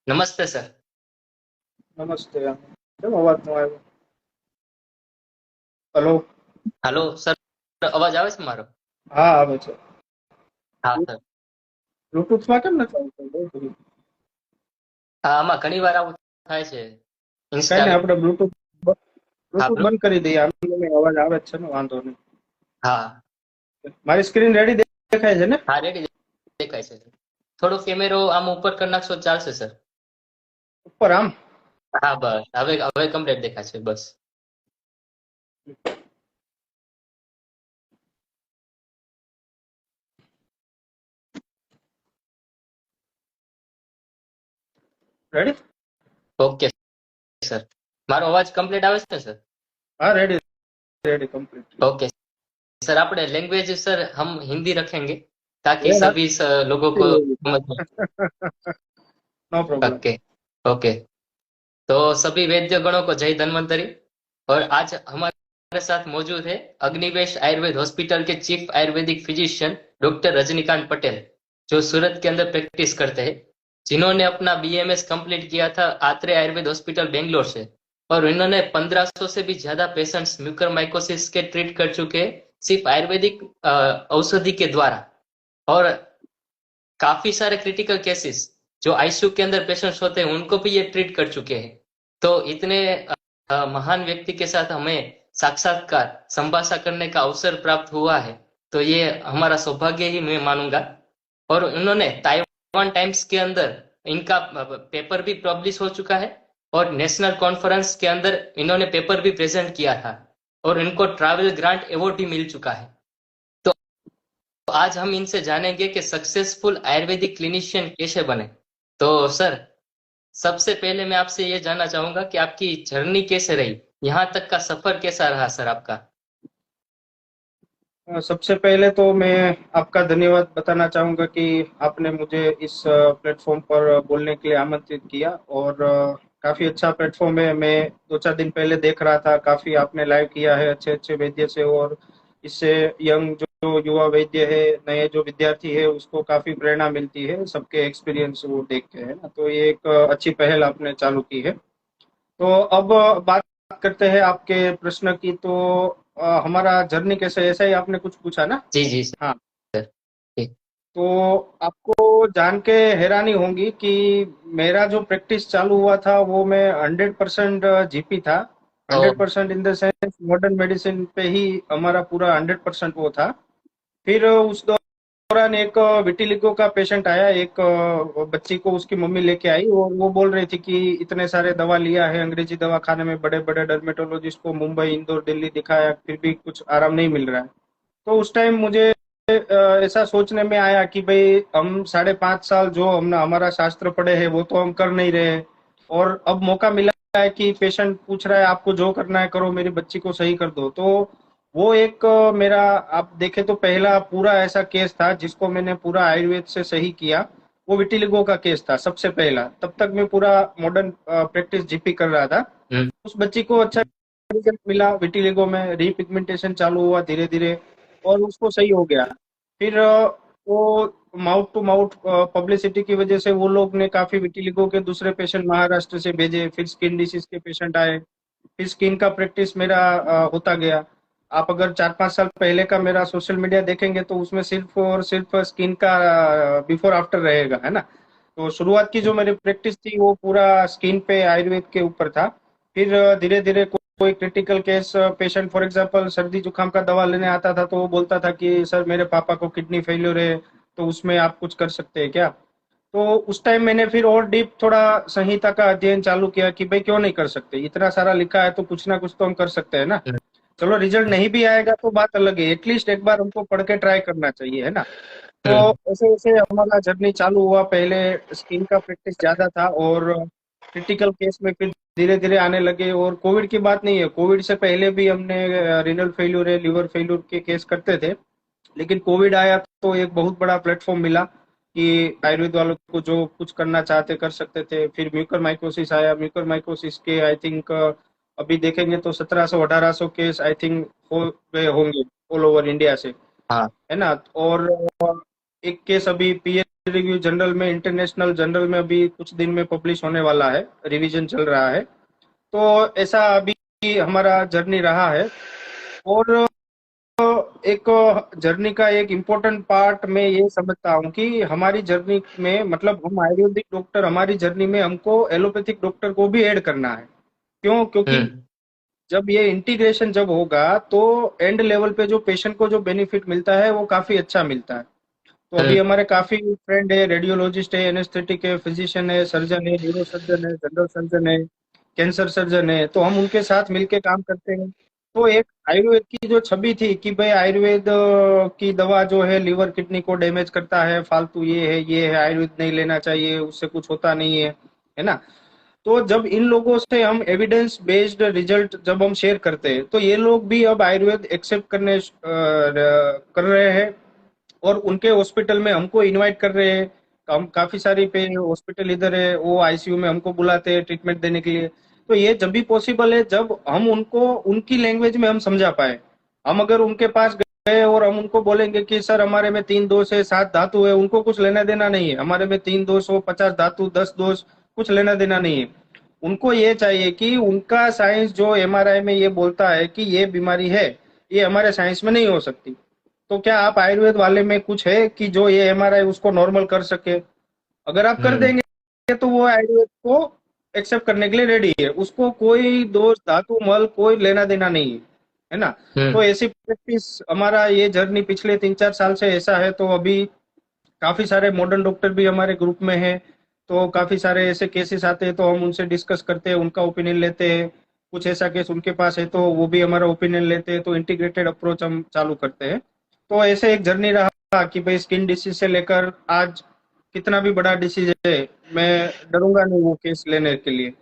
નમસ્તે સર. નમસ્તે. કેમ અવાજ નો આવ્યો? હેલો. હાલો સર, અવાજ આવે છે મારો? હા, આવે છે. હા સર. બ્લુટૂથમાં કેમ નથી આવતું? બહુ બધું. હા, આમાં ઘણી વાર આવું થાય છે. કઈ નહીં, ઇન્સ્ટાલ. આપણે હા બ્લુટૂથ બ્લુ બંધ કરી દઈએ. આમ અવાજ આવે જ છે ને, વાંધો નહીં. હા. મારી સ્ક્રીન રેડી દેખાય છે ને? હા રેડી દેખાય છે. થોડો કેમેરો આમ ઉપર કરી નાખશો તો ચાલશે સર. ઉપર આમ. હા બસ, હવે હવે કમ્પ્લીટ દેખાય છે બસ. રેડી? Okay sir. મારો અવાજ કમ્પ્લીટ આવે છે સર? हाँ, ready ready complete. Okay sir, આપણે लैंग्वेज सर हम हिंदी रखेंगे ताकि ये सभी लोगों को समझ में। No problem. Okay okay. तो सभी वैद्य गणों को जय धन्वंतरी। और आज हमारे साथ मौजूद है अग्निवेश आयुर्वेद हॉस्पिटल के chief Ayurvedic physician doctor Rajinikanth Patel, जो सूरत के अंदर प्रैक्टिस करते हैं, जिन्होंने अपना बीएमएस कंप्लीट किया था आत्रे आयुर्वेद हॉस्पिटल बेंगलोर से। और इन्होंने 1500 से भी ज्यादा पेशेंट्स म्यूकरमाइकोसिस के ट्रीट कर चुके हैं सिर्फ आयुर्वेदिक औषधि के द्वारा। और काफी सारे क्रिटिकल केसेस जो आईसीयू के अंदर पेशेंट्स होते हैं उनको भी ये ट्रीट कर चुके हैं। तो इतने महान व्यक्ति के साथ हमें साक्षात्कार संभाषण करने का अवसर प्राप्त हुआ है, तो ये हमारा सौभाग्य ही मैं मानूंगा। और उन्होंने ताइवान टाइम्स के अंदर इनका पेपर भी पब्लिश हो चुका है, और नेशनल कॉन्फ्रेंस के अंदर इन्होंने पेपर भी प्रेजेंट किया था, और इनको ट्रैवल ग्रांट अवार्ड भी मिल चुका है। तो आज हम इनसे जानेंगे कि सक्सेसफुल आयुर्वेदिक क्लिनिशियन कैसे बने। तो सर, सबसे पहले मैं आपसे ये जानना चाहूंगा कि आपकी जर्नी कैसे रही, यहाँ तक का सफर कैसा रहा सर आपका? सबसे पहले तो मैं आपका धन्यवाद बताना चाहूंगा कि आपने मुझे इस प्लेटफॉर्म पर बोलने के लिए आमंत्रित किया। और काफी अच्छा प्लेटफॉर्म है। मैं 2-4 दिन पहले देख रहा था, काफी आपने लाइव किया है अच्छे अच्छे वैद्य से। और इससे यंग जो युवा वैद्य है, नए जो विद्यार्थी है, उसको काफी प्रेरणा मिलती है सबके एक्सपीरियंस वो देख के, है ना। तो ये एक अच्छी पहल आपने चालू की है। तो अब बात करते हैं आपके प्रश्न की। तो हमारा जर्नी कैसे, ऐसा ही आपने कुछ पूछा ना? जी जी सर। हाँ। ठीक। तो आपको जान के हैरानी होगी कि मेरा जो प्रैक्टिस चालू हुआ था वो मैं 100% जीपी था। ओ। 100% in the sense modern medicine पे ही हमारा पूरा 100% वो था। फिर उस दौरान एक विटिलिगो का पेशेंट आया, एक बच्ची को उसकी मम्मी लेके आई, और वो बोल रही थी कि इतने सारे दवा लिया है अंग्रेजी दवा खाने में, बड़े बड़े डर्मेटोलॉजिस्ट को मुंबई इंदौर दिल्ली दिखाया, फिर भी कुछ आराम नहीं मिल रहा है। तो उस टाइम मुझे ऐसा सोचने में आया कि भाई हम 5.5 साल जो हमने हमारा शास्त्र पढ़े हैं वो तो हम कर नहीं रहे, और अब मौका मिला है कि पेशेंट पूछ रहा है आपको जो करना है करो, मेरी बच्ची को सही कर दो। तो वो एक मेरा, आप देखें तो पहला पूरा ऐसा केस था जिसको मैंने पूरा आयुर्वेद से सही किया। वो विटिलिगो का केस था सबसे पहला। तब तक मैं पूरा मॉडर्न प्रैक्टिस जीपी कर रहा था। हम्म। उस बच्ची को अच्छा रिजल्ट मिला, विटिलिगो में रीपिगमेंटेशन चालू हुआ धीरे धीरे, और उसको सही हो गया। फिर वो माउथ टू माउथ पब्लिसिटी की वजह से वो लोग ने काफी विटिलिगो के दूसरे पेशेंट महाराष्ट्र से भेजे, फिर स्किन डिसीज के पेशेंट आए, फिर स्किन का प्रैक्टिस मेरा होता गया। आप अगर 4-5 साल पहले का मेरा सोशल मीडिया देखेंगे तो उसमें सिर्फ और सिर्फ स्किन का बिफोर आफ्टर रहेगा, है ना। तो शुरुआत की जो मेरी प्रैक्टिस थी वो पूरा स्किन पे आयुर्वेद के ऊपर था। फिर धीरे धीरे कोई critical case patient, for example सर्दी जुकाम का दवा लेने आता था तो वो बोलता था कि सर मेरे पापा को किडनी फेल्योर है, तो उसमें आप कुछ कर सकते हैं क्या। तो उस टाइम मैंने फिर और डीप थोड़ा संहिता का अध्ययन चालू किया कि भाई क्यों नहीं कर सकते, इतना सारा लिखा है तो कुछ ना कुछ तो हम कर सकते हैं ना। चलो रिजल्ट नहीं भी आएगा तो बात अलग है, एटलीस्ट एक बार हमको पढ़ के ट्राई करना चाहिए, है ना। तो हम्म। ऐसे ऐसे हमारा जर्नी चालू हुआ। पहले स्किन का प्रैक्टिस ज्यादा था, और क्रिटिकल केस में फिर धीरे धीरे आने लगे। और कोविड की बात नहीं है, कोविड से पहले भी हमने रिनल फेल्यूर है, लिवर फेल्यूर के केस करते थे। लेकिन कोविड आया तो एक बहुत बड़ा प्लेटफॉर्म मिला कि आयुर्वेद वालों को जो कुछ करना चाहते कर सकते थे। फिर म्यूकर माइकोसिस आया, म्यूकर माइकोसिस के आई थिंक अभी देखेंगे तो 1700-1800 केस आई थिंक हो गए होंगे ऑल ओवर इंडिया से, हाँ। है ना। और एक केस अभी पीएच रिव्यू जनरल में, इंटरनेशनल जर्नल में अभी कुछ दिन में पब्लिश होने वाला है, रिवीजन चल रहा है। तो ऐसा अभी हमारा जर्नी रहा है। और एक जर्नी का एक इम्पोर्टेंट पार्ट मैं ये समझता हूँ कि हमारी जर्नी में, मतलब हम आयुर्वेदिक डॉक्टर, हमारी जर्नी में हमको एलोपैथिक डॉक्टर को भी ऐड करना है। क्यों? क्योंकि हम्म। जब ये इंटीग्रेशन जब होगा तो एंड लेवल पे जो पेशेंट को जो बेनिफिट मिलता है वो काफी अच्छा मिलता है। तो अभी हम्म। हमारे काफी फ्रेंड है, रेडियोलॉजिस्ट है, एनेस्थेटिक है, फिजिशियन है, सर्जन है, न्यूरो सर्जन है, जनरल सर्जन है, कैंसर सर्जन है, तो हम उनके साथ मिलके काम करते हैं। तो एक आयुर्वेद की जो छवि थी कि भाई आयुर्वेद की दवा जो है लीवर किडनी को डैमेज करता है, फालतू ये है, आयुर्वेद नहीं लेना चाहिए, उससे कुछ होता नहीं है ना। तो जब इन लोगों से हम एविडेंस बेस्ड रिजल्ट जब हम शेयर करते हैं, तो ये लोग भी अब आयुर्वेद एक्सेप्ट कर रहे हैं। और उनके हॉस्पिटल में हमको इनवाइट कर रहे हैं। हम काफी सारी पे हॉस्पिटल इधर है, वो आईसीयू में हमको बुलाते हैं ट्रीटमेंट देने के लिए। तो ये जब भी पॉसिबल है जब हम उनको उनकी लैंग्वेज में हम समझा पाए। हम अगर उनके पास गए और हम उनको बोलेंगे कि सर हमारे में 3 दोष है, 7 धातु है, उनको कुछ लेना देना नहीं है। हमारे में 3 दोष हो, 50 धातु, 10 दोष, कुछ लेना देना नहीं है। उनको ये चाहिए कि उनका साइंस जो एमआरआई में ये बोलता है कि ये बीमारी है, ये हमारे साइंस में नहीं हो सकती। तो क्या आप आयुर्वेद वाले में कुछ है कि जो ये एमआरआई उसको नॉर्मल कर सके? अगर आप कर हम्म। देंगे तो वो आयुर्वेद को एक्सेप्ट करने के लिए रेडी है। उसको कोई दोष धातु मल कोई लेना देना नहीं है ना। तो हम्म। ऐसी प्रैक्टिस हमारा ये जर्नी पिछले 3-4 साल से ऐसा है। तो अभी काफी सारे मॉडर्न डॉक्टर भी हमारे ग्रुप में हैं। तो काफी सारे ऐसे केसेस आते हैं तो हम उनसे डिस्कस करते हैं, उनका ओपिनियन लेते हैं। कुछ ऐसा केस उनके पास है तो वो भी हमारा ओपिनियन लेते हैं, तो इंटीग्रेटेड अप्रोच हम चालू करते हैं। तो ऐसे एक जर्नी रहा कि भाई स्किन डिसीज से लेकर आज कितना भी बड़ा डिसीज है, मैं डरूंगा नहीं वो केस लेने के लिए।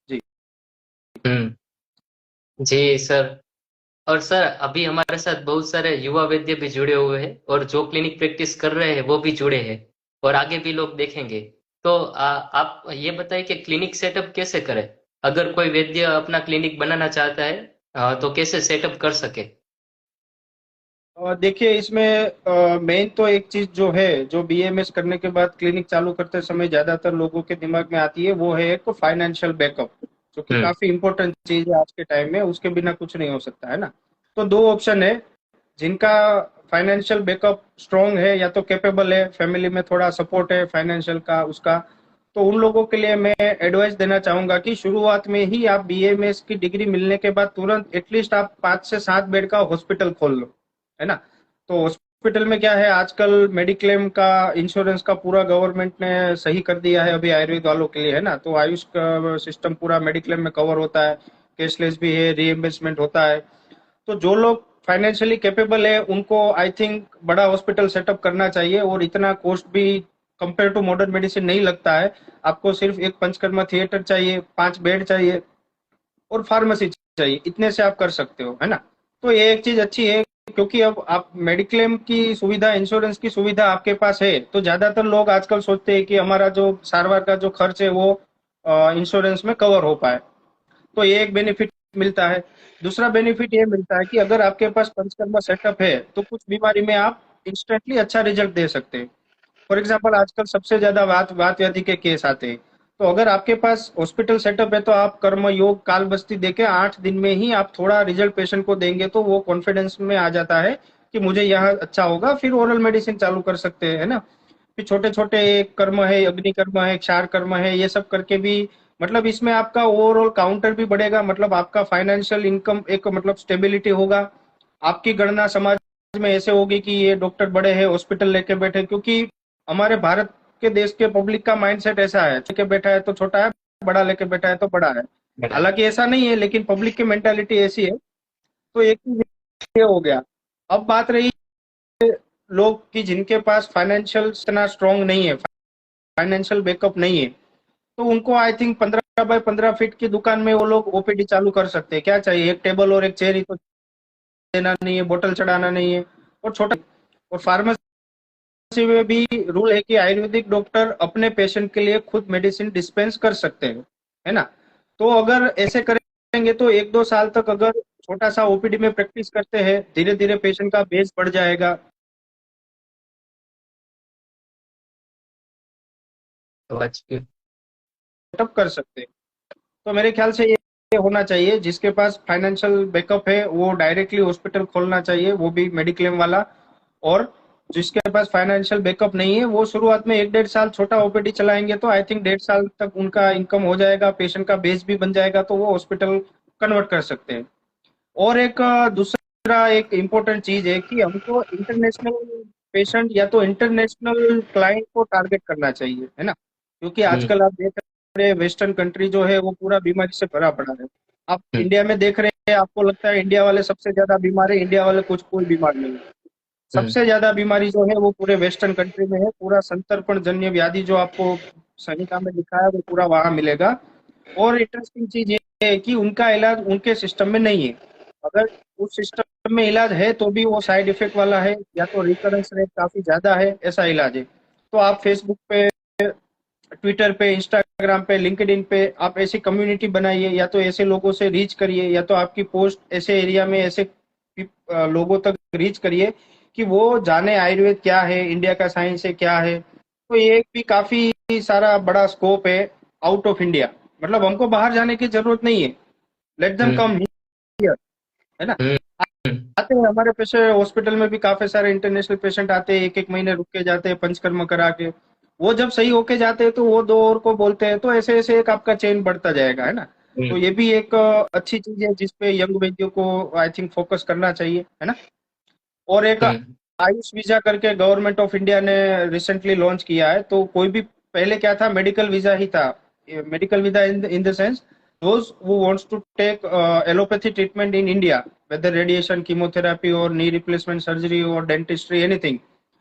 जी। हम्म। जी सर। और सर अभी हमारे साथ बहुत सारे युवा वैद्य भी जुड़े हुए हैं और जो क्लिनिक प्रैक्टिस कर रहे हैं वो भी जुड़े हैं और आगे भी लोग देखेंगे। तो आप ये बताइए कि क्लिनिक सेटअप कैसे करें? अगर कोई वैद्य अपना क्लिनिक बनाना चाहता है तो कैसे सेटअप कर सके? देखिए इसमें मेन तो एक चीज जो है, जो बीएमएस करने के बाद क्लिनिक चालू करते समय ज्यादातर लोगों के दिमाग में आती है, वो है एक फाइनेंशियल बैकअप, जो कि हम्म। काफी इंपॉर्टेंट चीज है आज के टाइम में। उसके बिना कुछ नहीं हो सकता है ना। तो दो ऑप्शन है। जिनका फाइनेंशियल बैकअप स्ट्रांग है या तो कैपेबल है, फैमिली में थोड़ा सपोर्ट है फाइनेंशियल का उसका, तो उन लोगों के लिए मैं एडवाइस देना चाहूंगा कि शुरुआत में ही आप बीएमएस की डिग्री मिलने के बाद तुरंत एटलीस्ट आप 5 से 7 बेड का हॉस्पिटल खोल लो, है ना। तो हॉस्पिटल में क्या है, आजकल मेडिक्लेम का, इंश्योरेंस का पूरा गवर्नमेंट ने सही कर दिया है अभी आयुर्वेद वालों के लिए, है ना। तो आयुष का सिस्टम पूरा मेडिक्लेम में कवर होता है, कैशलेस भी है, रीएम्बर्समेंट होता है। तो जो लोग फाइनेंशियली कैपेबल है उनको आई थिंक बड़ा हॉस्पिटल सेटअप करना चाहिए। और इतना कॉस्ट भी कंपेयर टू मॉडर्न मेडिसिन नहीं लगता है। आपको सिर्फ एक पंचकर्मा थिएटर चाहिए, 5 बेड चाहिए और फार्मेसी चाहिए, इतने से आप कर सकते हो, है ना। तो ये एक चीज अच्छी है, क्योंकि अब आप मेडिक्लेम की सुविधा, इंश्योरेंस की सुविधा आपके पास है, तो ज्यादातर लोग आजकल सोचते हैं कि हमारा जो सारवार का जो खर्च है वो इंश्योरेंस में कवर हो पाए। तो ये एक बेनिफिट मिलता है। दूसरा बेनिफिट ये मिलता है कि अगर आपके पास पंचकर्मा सेटअप है तो कुछ बीमारी में आप इंस्टेंटली अच्छा रिजल्ट दे सकते हैं। फॉर एग्जाम्पल आजकल सबसे ज्यादा वात वात व्याधि के केस आते हैं। तो अगर आपके पास हॉस्पिटल सेटअप है तो आप कर्म योग काल बस्ती देके 8 दिन में ही आप थोड़ा रिजल्ट पेशेंट को देंगे, तो वो कॉन्फिडेंस में आ जाता है कि मुझे यहाँ अच्छा होगा, फिर ओरल मेडिसिन चालू कर सकते हैं, है ना। फिर छोटे छोटे कर्म है, अग्नि कर्म है, क्षार कर्म है, ये सब करके भी, मतलब इसमें आपका ओवरऑल काउंटर भी बढ़ेगा, मतलब आपका फाइनेंशियल इनकम एक मतलब स्टेबिलिटी होगा। आपकी गणना समाज में ऐसे होगी कि ये डॉक्टर बड़े हैं, हॉस्पिटल लेके बैठे। क्योंकि हमारे भारत के देश के पब्लिक का माइंडसेट ऐसा है, लेके बैठा है तो छोटा है, बड़ा लेके बैठा है तो बड़ा है। बड़ा। हालांकि ऐसा नहीं है, लेकिन पब्लिक की मेंटालिटी ऐसी है। तो एक चीज ये हो गया। अब बात रही लोग की जिनके पास फाइनेंशियल इतना स्ट्रांग नहीं है, फाइनेंशियल बैकअप नहीं है, तो उनको आई थिंक 15 बाय 15 फीट की दुकान में वो लोग ओपीडी चालू कर सकते हैं। क्या चाहिए, एक टेबल और एक चेयर ही तो देना नहीं है, बोतल चढ़ाना नहीं है, और छोटा। और फार्मेसी में भी रूल है कि आयुर्वेदिक डॉक्टर अपने पेशेंट के लिए खुद मेडिसिन डिस्पेंस कर सकते हैं, है ना। तो अगर ऐसे करेंगे तो 1-2 साल तक अगर छोटा सा ओपीडी में प्रैक्टिस करते हैं, धीरे धीरे पेशेंट का बेस बढ़ जाएगा। सेटअप कर सकते हैं। तो मेरे ख्याल से ये होना चाहिए, जिसके पास फाइनेंशियल बैकअप है वो डायरेक्टली हॉस्पिटल खोलना चाहिए, वो भी मेडिक्लेम वाला। और जिसके पास फाइनेंशियल बैकअप नहीं है वो शुरुआत में 1 1.5 साल छोटा ओपीडी चलाएंगे, तो आई थिंक 1.5 साल तक उनका इनकम हो जाएगा, पेशेंट का बेस भी बन जाएगा, तो वो हॉस्पिटल कन्वर्ट कर सकते हैं। और एक दूसरा एक इम्पोर्टेंट चीज है कि हमको इंटरनेशनल पेशेंट या तो इंटरनेशनल क्लाइंट को टारगेट करना चाहिए, है ना? क्योंकि आजकल आप देख रहे हैं वेस्टर्न कंट्री जो है वो पूरा बीमारी से भरा पड़ा है। आप इंडिया में देख रहे हैं, आपको लगता है इंडिया वाले सबसे ज्यादा बीमार है, इंडिया वाले कुछ कोई बीमार नहीं है। सबसे ज्यादा बीमारी जो है वो पूरे वेस्टर्न कंट्री में है। पूरा संतर्पण जन्य व्याधि जो आपको संहिता में लिखा है वो पूरा वहां मिलेगा। और इंटरेस्टिंग चीज ये है कि उनका इलाज उनके सिस्टम में नहीं है। अगर उस सिस्टम में इलाज है तो भी वो साइड इफेक्ट वाला है, या तो रिकरेंस रेट काफी ज्यादा है, ऐसा इलाज है। तो आप फेसबुक पे, ट्विटर पे, इंस्टाग्राम पे, लिंक्डइन पे आप ऐसी कम्युनिटी बनाइए, या तो ऐसे लोगों से रीच करिए, या तो आपकी पोस्ट ऐसे एरिया में ऐसे लोगों तक रीच करिए कि वो जाने आयुर्वेद क्या है, इंडिया का साइंस है क्या है। तो ये एक भी काफी सारा बड़ा स्कोप है आउट ऑफ इंडिया। मतलब हमको बाहर जाने की जरूरत नहीं है, लेट देम कम हियर, है ना? आते हैं हमारे पेशेंट, हॉस्पिटल में भी काफी सारे इंटरनेशनल पेशेंट आते हैं, 1 1 महीने रुक के जाते हैं पंचकर्म करा के। वो जब सही होके जाते हैं तो वो दो और को बोलते हैं, तो ऐसे ऐसे एक आपका चेन बढ़ता जाएगा, है ना? तो ये भी एक अच्छी चीज है जिसपे यंग वैद्यों को आई थिंक फोकस करना चाहिए, है ना? और एक आयुष वीजा करके गवर्नमेंट ऑफ इंडिया ने रिसेंटली लॉन्च किया है। तो कोई भी, पहले क्या था, मेडिकल वीजा ही था। Medical visa in the sense those who wants to take allopathy treatment in India, whether radiation, chemotherapy, or knee replacement surgery, or dentistry, anything.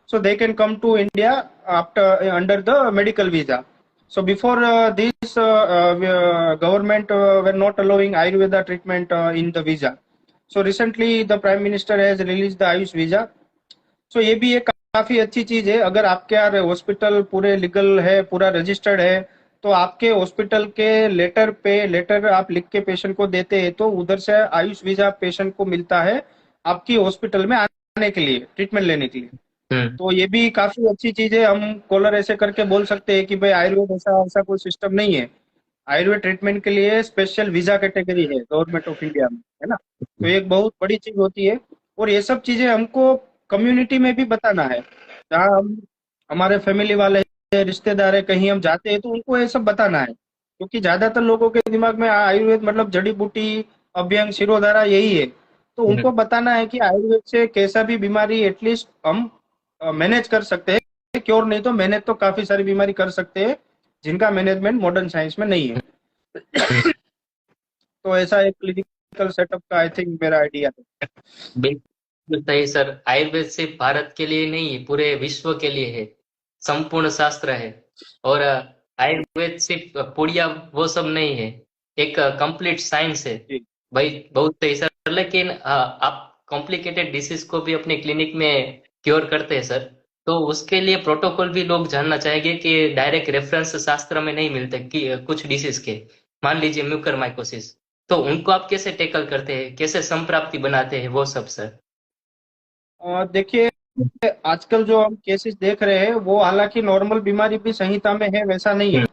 So they can come to India after under the medical visa. So before this, government were not allowing Ayurveda treatment in the visa. So recently, the Prime Minister has released the Ayush visa. सो ये भी एक काफी अच्छी चीज है। अगर आपके यहाँ हॉस्पिटल पूरे लीगल है, पूरा रजिस्टर्ड है, तो आपके हॉस्पिटल के लेटर आप लिख के पेशेंट को देते हैं, तो उधर से आयुष वीजा पेशेंट को मिलता है आपकी हॉस्पिटल में आने के लिए, ट्रीटमेंट लेने के लिए। तो ये भी काफी अच्छी चीज है। हम कॉलर ऐसे करके बोल सकते हैं कि भाई आयुर्वेद ऐसा ऐसा कोई सिस्टम नहीं है। आयुर्वेद ट्रीटमेंट के लिए स्पेशल वीजा कैटेगरी है गवर्नमेंट ऑफ इंडिया में, है ना? तो ये एक बहुत बड़ी चीज होती है। और ये सब चीजें हमको कम्युनिटी में भी बताना है। जहाँ हम, हमारे फैमिली वाले हैं, रिश्तेदार है, कहीं हम जाते हैं तो उनको ये सब बताना है। क्योंकि ज्यादातर लोगों के दिमाग में आयुर्वेद मतलब जड़ी बूटी, अभ्यंग, शिरोधारा यही है। तो उनको बताना है कि आयुर्वेद से कैसा भी बीमारी एटलीस्ट हम मैनेज कर सकते हैं। क्योर नहीं तो मैनेज तो काफी सारी बीमारी कर सकते हैं जिनका मैनेजमेंट मॉडर्न साइंस में नहीं है। तो ऐसा एक क्लिनिकल सेटअप का आई थिंक मेरा आइडिया है। बिल्कुल सही सर। आयुर्वेद सिर्फ भारत के लिए नहीं, पूरे विश्व के लिए है, संपूर्ण शास्त्र है। और आयुर्वेद सिर्फ पुड़िया वो सब नहीं है, एक कंप्लीट साइंस है। जी। भाई बहुत सही सर। लेकिन आप कॉम्प्लिकेटेड डिसीज को भी अपने क्लिनिक में क्योर करते हैं सर, तो उसके लिए प्रोटोकॉल भी लोग जानना चाहेंगे कि डायरेक्ट रेफरेंस शास्त्र में नहीं मिलते कि कुछ डिसीज के, मान लीजिए म्यूकरमाइकोसिस, तो उनको आप कैसे टेकल करते हैं, कैसे संप्राप्ति बनाते हैं, वो सब सर? देखिए, आजकल जो हम केसेस देख रहे हैं वो हालांकि नॉर्मल बीमारी भी संहिता में है वैसा नहीं है।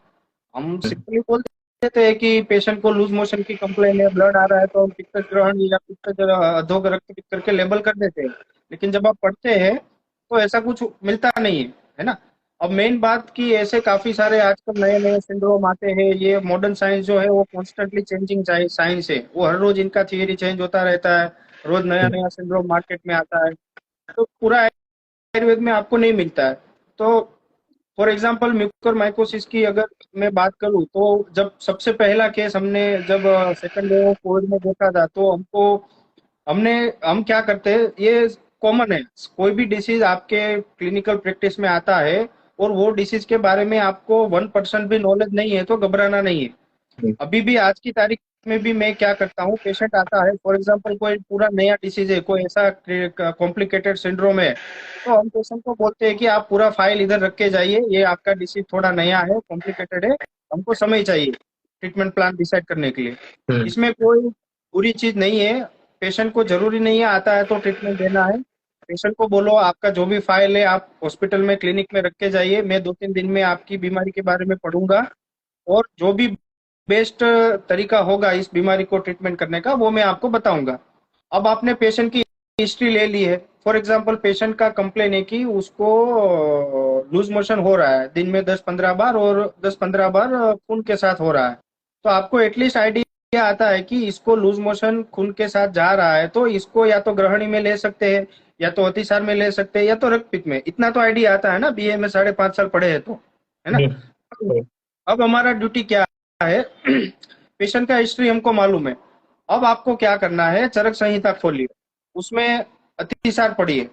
हम सिंपली बोल देते हैं कि पेशेंट को लूज मोशन की कंप्लेन है, ब्लड आ रहा है, तो हम पित्त ग्रहण या पित्त अधोग रक्त पित्त करके लेबल कर देते हैं। लेकिन जब आप पढ़ते हैं तो ऐसा कुछ मिलता नहीं है, है ना? अब मेन बात कि ऐसे काफी सारे आजकल नए नए सिंड्रोम आते हैं। ये मॉडर्न साइंस जो है वो कॉन्स्टेंटली चेंजिंग साइंस है, वो हर रोज इनका थियरी चेंज होता रहता है। रोज नया नया सिंड्रोम मार्केट में आता है, तो पूरा आयुर्वेद में आपको नहीं मिलता है। तो फॉर एग्जाम्पल म्यूकर माइकोसिस की अगर मैं बात करूं, तो जब सबसे पहला केस हमने जब सेकंड वेव ऑफ कोविड में देखा था, तो हमने हम क्या करते हैं, ये कॉमन है, कोई भी डिसीज आपके क्लिनिकल प्रैक्टिस में आता है और वो डिसीज के बारे में आपको 1% भी नॉलेज नहीं है तो घबराना नहीं है। अभी भी आज की तारीख में भी मैं क्या करता हूँ, पेशेंट आता है, फॉर एग्जांपल कोई पूरा नया डिसीज है, कोई ऐसा कॉम्प्लिकेटेड सिंड्रोम है, तो हम पेशेंट को बोलते हैं कि आप पूरा फाइल इधर रख के जाइए, ये आपका डिसीज थोड़ा नया है, कॉम्प्लिकेटेड है, हमको समय चाहिए ट्रीटमेंट प्लान डिसाइड करने के लिए। इसमें कोई बुरी चीज नहीं है, पेशेंट को जरूरी नहीं है आता है तो ट्रीटमेंट देना है। पेशेंट को बोलो आपका जो भी फाइल है आप हॉस्पिटल में क्लिनिक में रख के जाइए, मैं 2-3 दिन में आपकी बीमारी के बारे में पढ़ूंगा और जो भी बेस्ट तरीका होगा इस बीमारी को ट्रीटमेंट करने का वो मैं आपको बताऊंगा। अब आपने पेशेंट की हिस्ट्री ले ली है। फॉर एग्जांपल पेशेंट का कंप्लेन है कि उसको लूज मोशन हो रहा है दिन में 10-15 बार और 10-15 बार खून के साथ हो रहा है। तो आपको एटलीस्ट आइडिया आता है कि इसको लूज मोशन खून के साथ जा रहा है तो इसको या तो ग्रहणी में ले सकते हैं या तो अतिसार में ले सकते हैं या तो रक्तपित्त में। इतना तो आइडिया आता है ना, बीए में 5.5 साल पढ़े हैं तो, है ना। हम्म, अब हमारा ड्यूटी क्या है? पेशेंट का हिस्ट्री हमको मालूम है। अब आपको क्या करना है, चरक संहिता खोलिए, उसमें अतिसार पढ़िए।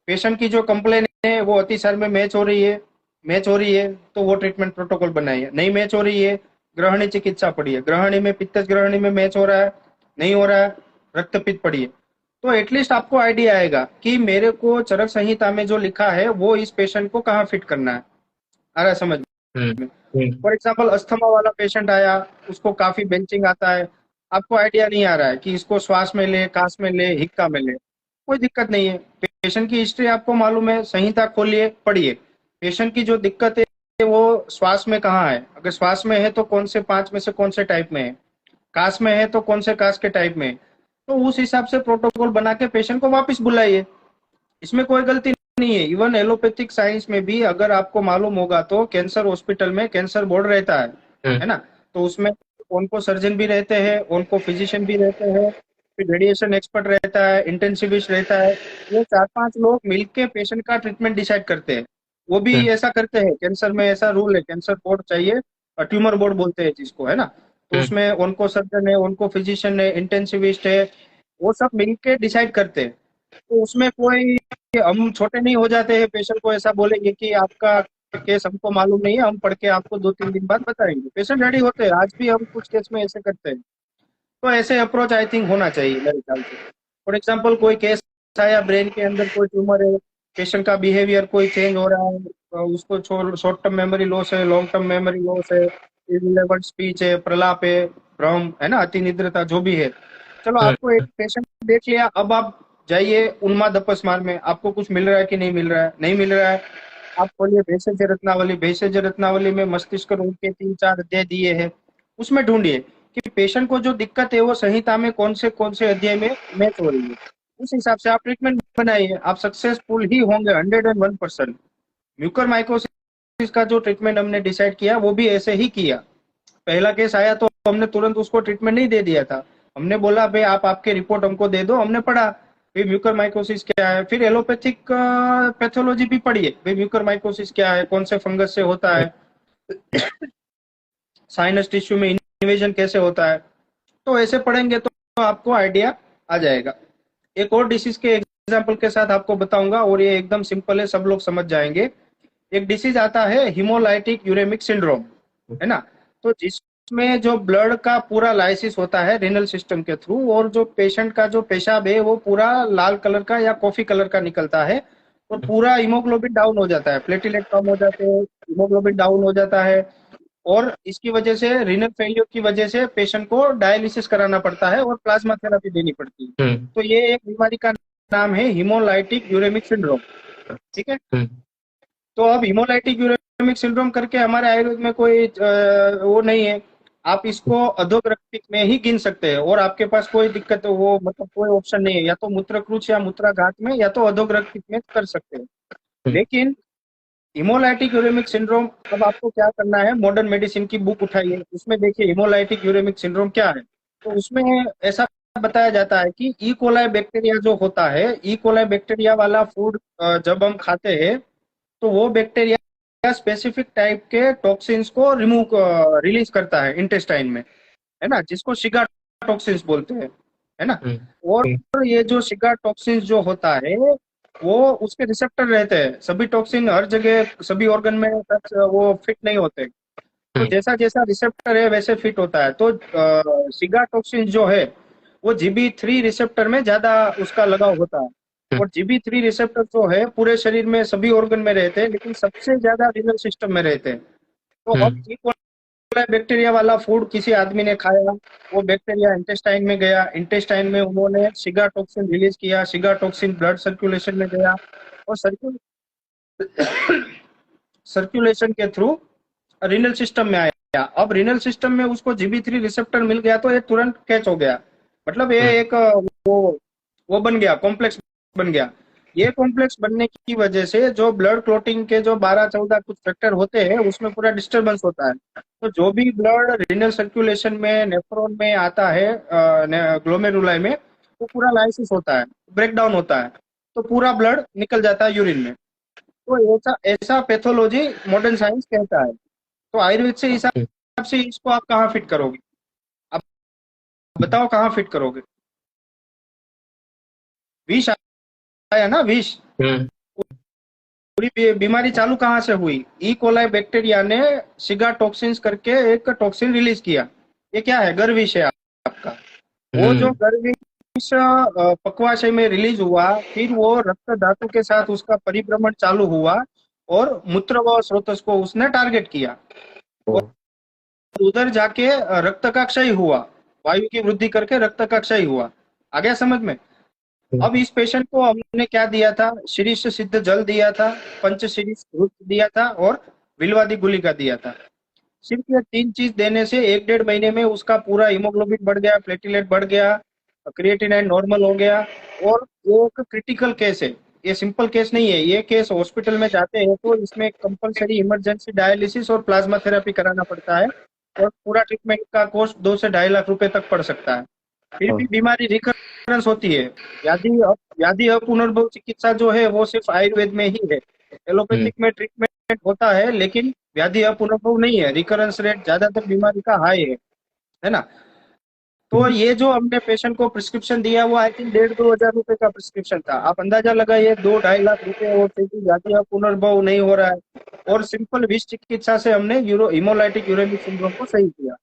पेशेंट की जो कंप्लेन है वो अतिसार में मैच हो रही है तो वो ट्रीटमेंट प्रोटोकॉल बनाइए। नहीं मैच हो रही है, ग्रहणी चिकित्सा पढ़िए। ग्रहणी में पित्तज ग्रहणी में मैच हो रहा है, नहीं हो रहा है, रक्तपित्त पढ़िए। तो एटलीस्ट आपको आइडिया आएगा कि मेरे को चरक संहिता में जो लिखा है वो इस पेशेंट को कहाँ फिट करना है। आ रहा है समझ हम्म, में? हम्म, फॉर एग्जाम्पल अस्थमा वाला पेशेंट आया, उसको काफी बेंचिंग आता है, आपको आइडिया नहीं आ रहा है कि इसको श्वास में ले, कास में ले, हिक्का में ले, कोई दिक्कत नहीं है। पेशेंट की हिस्ट्री आपको मालूम है, संहिता खोलिए पढ़िए। पेशेंट की जो दिक्कत है वो श्वास में कहाँ है, अगर श्वास में है तो कौन से 5 में से कौन से टाइप में है, कास में है तो कौन से कास के टाइप में है। तो उस हिसाब से प्रोटोकॉल बना के पेशेंट को वापस बुलाइए। इसमें कोई गलती नहीं है। इवन एलोपैथिक साइंस में भी अगर आपको मालूम होगा तो कैंसर हॉस्पिटल में कैंसर बोर्ड रहता है ना। तो उसमें उनको सर्जन भी रहते हैं, उनको फिजिशियन भी रहते हैं, फिर रेडिएशन एक्सपर्ट रहता है, इंटेंसिविस्ट रहता है। ये 4-5 लोग मिलके पेशेंट का ट्रीटमेंट डिसाइड करते हैं। वो भी हम्म, ऐसा करते हैं, कैंसर में ऐसा रूल है, कैंसर बोर्ड चाहिए, ट्यूमर बोर्ड बोलते हैं जिसको, है ना। तो हम्म, उसमें उनको सर्जन है, उनको फिजिशियन है, इंटेंसिविस्ट है, वो सब मिलके डिसाइड करते हैं। तो उसमें कोई, हम छोटे नहीं हो जाते हैं, पेशेंट को ऐसा बोलेंगे कि आपका केस हमको मालूम नहीं है, हम पढ़ के आपको 2-3 दिन बाद बताएंगे। पेशेंट रेडी होते हैं, आज भी हम कुछ केस में ऐसे करते हैं। तो ऐसे अप्रोच आई थिंक होना चाहिए मेरे ख्याल से। फॉर एग्जाम्पल कोई केस आया, ब्रेन के अंदर कोई ट्यूमर है, पेशेंट का बिहेवियर कोई चेंज हो रहा है, उसको शॉर्ट टर्म मेमोरी लॉस है, लॉन्ग टर्म मेमोरी लॉस है, इररिलेवेंट स्पीच है, प्रलाप है, भ्रम है ना, अति निद्रता जो भी है। चलो हम्म, आपको एक पेशेंट देख लिया, अब आप जाइए उन्माद अपस्मार में, आपको कुछ मिल रहा है कि नहीं मिल रहा है, नहीं मिल रहा है, आप खोलिए भेषज रत्नावली। भेषज रत्नावली में मस्तिष्क रोग के 3-4 अध्याय दिए हैं, उसमें ढूंढिए कि पेशेंट को जो दिक्कत है वो संहिता में कौन से अध्याय में मैच हो रही है। उस हिसाब से आप ट्रीटमेंट बनाइए, आप सक्सेसफुल ही होंगे 101%। म्यूकर माइकोसिस का जो ट्रीटमेंट हमने डिसाइड किया वो भी ऐसे ही किया। पहला केस आया तो हमने तुरंत उसको ट्रीटमेंट नहीं दे दिया था। हमने बोला भाई आप आपके रिपोर्ट हमको दे दो, हमने पढ़ा भाई म्यूकर माइकोसिस क्या है, फिर एलोपैथिक पैथोलॉजी भी पढ़िए भाई म्यूकर माइकोसिस क्या है, कौन से फंगस से होता है, साइनस टिश्यू में इन्वेजन कैसे होता है। तो ऐसे पढ़ेंगे तो आपको आइडिया आ जाएगा। एक और डिसीज के एग्जाम्पल के साथ आपको बताऊंगा और ये एकदम सिंपल है, सब लोग समझ जाएंगे। एक डिसीज आता है हिमोलाइटिक यूरेमिक सिंड्रोम, है ना। तो जिसमें जो ब्लड का पूरा लाइसिस होता है रिनल सिस्टम के थ्रू, और जो पेशेंट का जो पेशाब है वो पूरा लाल कलर का या कॉफी कलर का निकलता है, और पूरा हीमोग्लोबिन डाउन हो जाता है, प्लेटलेट कम हो जाते हैं, हीमोग्लोबिन डाउन हो जाता है। और इसकी वजह से, रीनल फेलियर की वजह से पेशेंट को डायलिसिस कराना पड़ता है और प्लाज्मा थेरेपी देनी पड़ती है। हम्म, तो ये एक बीमारी का नाम है हिमोलाइटिक यूरेमिक सिंड्रोम। ठीक है। हम्म, तो अब हिमोलाइटिक यूरेमिक सिंड्रोम करके हमारे आयुर्वेद में कोई वो नहीं है। आप इसको अधोग रक्तपित्त में ही गिन सकते हैं और आपके पास कोई दिक्कत वो मतलब कोई ऑप्शन नहीं है, या तो मूत्रकृच या मूत्राघात में या तो अधोग रक्तपित्त में कर सकते हैं। हम्म, लेकिन हिमोलाइटिक यूरेमिक सिंड्रोम, अब आपको क्या करना है, मॉडर्न मेडिसिन की बुक उठाइए, उसमें देखिए हिमोलाइटिक यूरेमिक सिंड्रोम क्या है। तो उसमें ऐसा बताया जाता है कि ई कोलाई बैक्टीरिया जो होता है, ई कोलाई बैक्टीरिया वाला फूड जब हम खाते हैं तो वो बैक्टीरिया स्पेसिफिक टाइप के टॉक्सिन्स को रिलीज करता है इंटेस्टाइन में, है ना, जिसको शिगा टॉक्सिन्स बोलते हैं, है ना। हम्म, और ये जो शिगा टॉक्सिन्स जो होता है वो उसके रिसेप्टर रहते हैं, सभी टॉक्सिन हर जगह सभी ऑर्गन में वो फिट नहीं होते। तो हम्म, जैसा जैसा रिसेप्टर है वैसे फिट होता है। तो सिगा टॉक्सिन जो है वो जीबी 3 रिसेप्टर में ज्यादा उसका लगाव होता है। हम्म, और जीबी 3 रिसेप्टर जो है पूरे शरीर में सभी ऑर्गन में रहते हैं, लेकिन सबसे ज्यादा रीनल सिस्टम में रहते हैं। तो अब हम्म, कोलाई बैक्टीरिया वाला फूड किसी आदमी ने खाया, वो बैक्टीरिया इंटेस्टाइन में गया, इंटेस्टाइन में उन्होंने सिगा टॉक्सिन रिलीज किया, सिगा टॉक्सिन ब्लड सर्कुलेशन में गया और सर्कुलेशन के थ्रू रीनल सिस्टम में आया। अब रीनल सिस्टम में उसको GB3 रिसेप्टर मिल गया तो ये तुरंत कैच हो गया। मतलब ये एक वो बन गया, कॉम्प्लेक्स बन गया। ये कॉम्प्लेक्स बनने की वजह से जो ब्लड क्लोटिंग के जो 12-14 कुछ फैक्टर होते हैं उसमें पूरा डिस्टरबेंस होता है। तो जो भी ब्लड रीनल सर्कुलेशन में, नेफ्रॉन में आता है, ग्लोमेरुलाई में, वो पूरा लाइसिस होता है, ब्रेकडाउन होता है, तो पूरा ब्लड निकल जाता है यूरिन में। तो ऐसा ऐसा पैथोलॉजी मॉडर्न साइंस कहता है। तो आयुर्वेद से हिसाब से इसको आप कहाँ फिट करोगे? आप बताओ कहाँ फिट करोगे? विष आया ना, विष। हम्म। पूरी बीमारी चालू कहाँ से हुई? ई कोलाई बैक्टीरिया ने सिगा टॉक्सिन्स करके एक टॉक्सिन रिलीज किया। ये क्या है? गर्विश है आपका। वो जो हम्म। गर्विश पक्वाशय में रिलीज हुआ, फिर वो रक्त धातु के साथ उसका परिभ्रमण चालू हुआ और मूत्र व स्रोतस को उसने टारगेट किया ओ, और उधर जाके रक्त का क्षय हुआ, वायु की वृद्धि करके रक्त का क्षय हुआ। आ गया समझ में? अब इस पेशेंट को हमने क्या दिया था? शीरीष सिद्ध जल दिया था, पंचशीरीष घृत दिया था और विलवादी गुलिका दिया था। सिर्फ ये 3 चीज देने से 1-1.5 महीने में उसका पूरा हीमोग्लोबिन बढ़ गया, प्लेटिलेट बढ़ गया, क्रिएटिनाइन नॉर्मल हो गया। और ये एक क्रिटिकल केस है, ये सिंपल केस नहीं है। ये केस हॉस्पिटल में जाते हैं तो इसमें कंपलसरी इमरजेंसी डायलिसिस और प्लाज्मा थेरेपी कराना पड़ता है और पूरा ट्रीटमेंट का कॉस्ट 2 से 2.5 लाख रुपए तक पड़ सकता है। फिर भी बीमारी रिकरेंस होती है। व्याधि पुनर्भव चिकित्सा जो है वो सिर्फ आयुर्वेद में ही है। एलोपैथिक में ट्रीटमेंट होता है लेकिन व्याधि पुनर्भव नहीं है। रिकरेंस रेट ज्यादातर बीमारी का हाई है ना? तो ये जो हमने पेशेंट को प्रिस्क्रिप्शन दिया वो आई थिंक 1,500-2,000 रुपए का प्रिस्क्रिप्शन था। आप अंदाजा लगाइए, 2-2.5 लाख रुपए और फिर भी व्याधि पुनर्भव नहीं हो रहा है। और सिंपल विष चिकित्सा से हमने हीमोलाइटिक यूरेमिक सिंड्रोम को सही किया।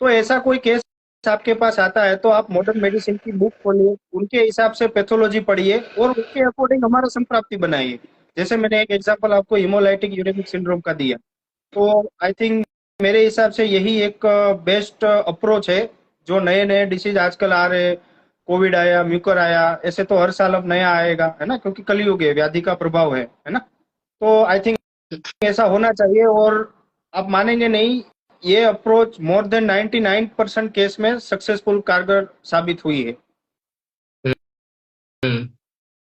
तो ऐसा कोई केस आपके पास आता है तो आप मॉडर्न मेडिसिन की बुक खोलिए, उनके हिसाब से पैथोलॉजी पढ़िए और उसके अकॉर्डिंग हमारा संप्राप्ति बनाइए। जैसे मैंने एक एग्जांपल आपको हीमोलाइटिक यूरेमिक सिंड्रोम का दिया, तो आई थिंक मेरे हिसाब से यही एक बेस्ट अप्रोच है। जो नए नए डिसीज आजकल आ रहे हैं, कोविड आया, म्यूकर आया, ऐसे तो हर साल अब नया आएगा, है ना? क्योंकि कलयुग है, व्याधि का प्रभाव है ना? तो आई थिंक ऐसा होना चाहिए। और आप मानेंगे नहीं, ये अप्रोच मोर देन 99% केस में सक्सेसफुल कारगर साबित हुई है। हम्म।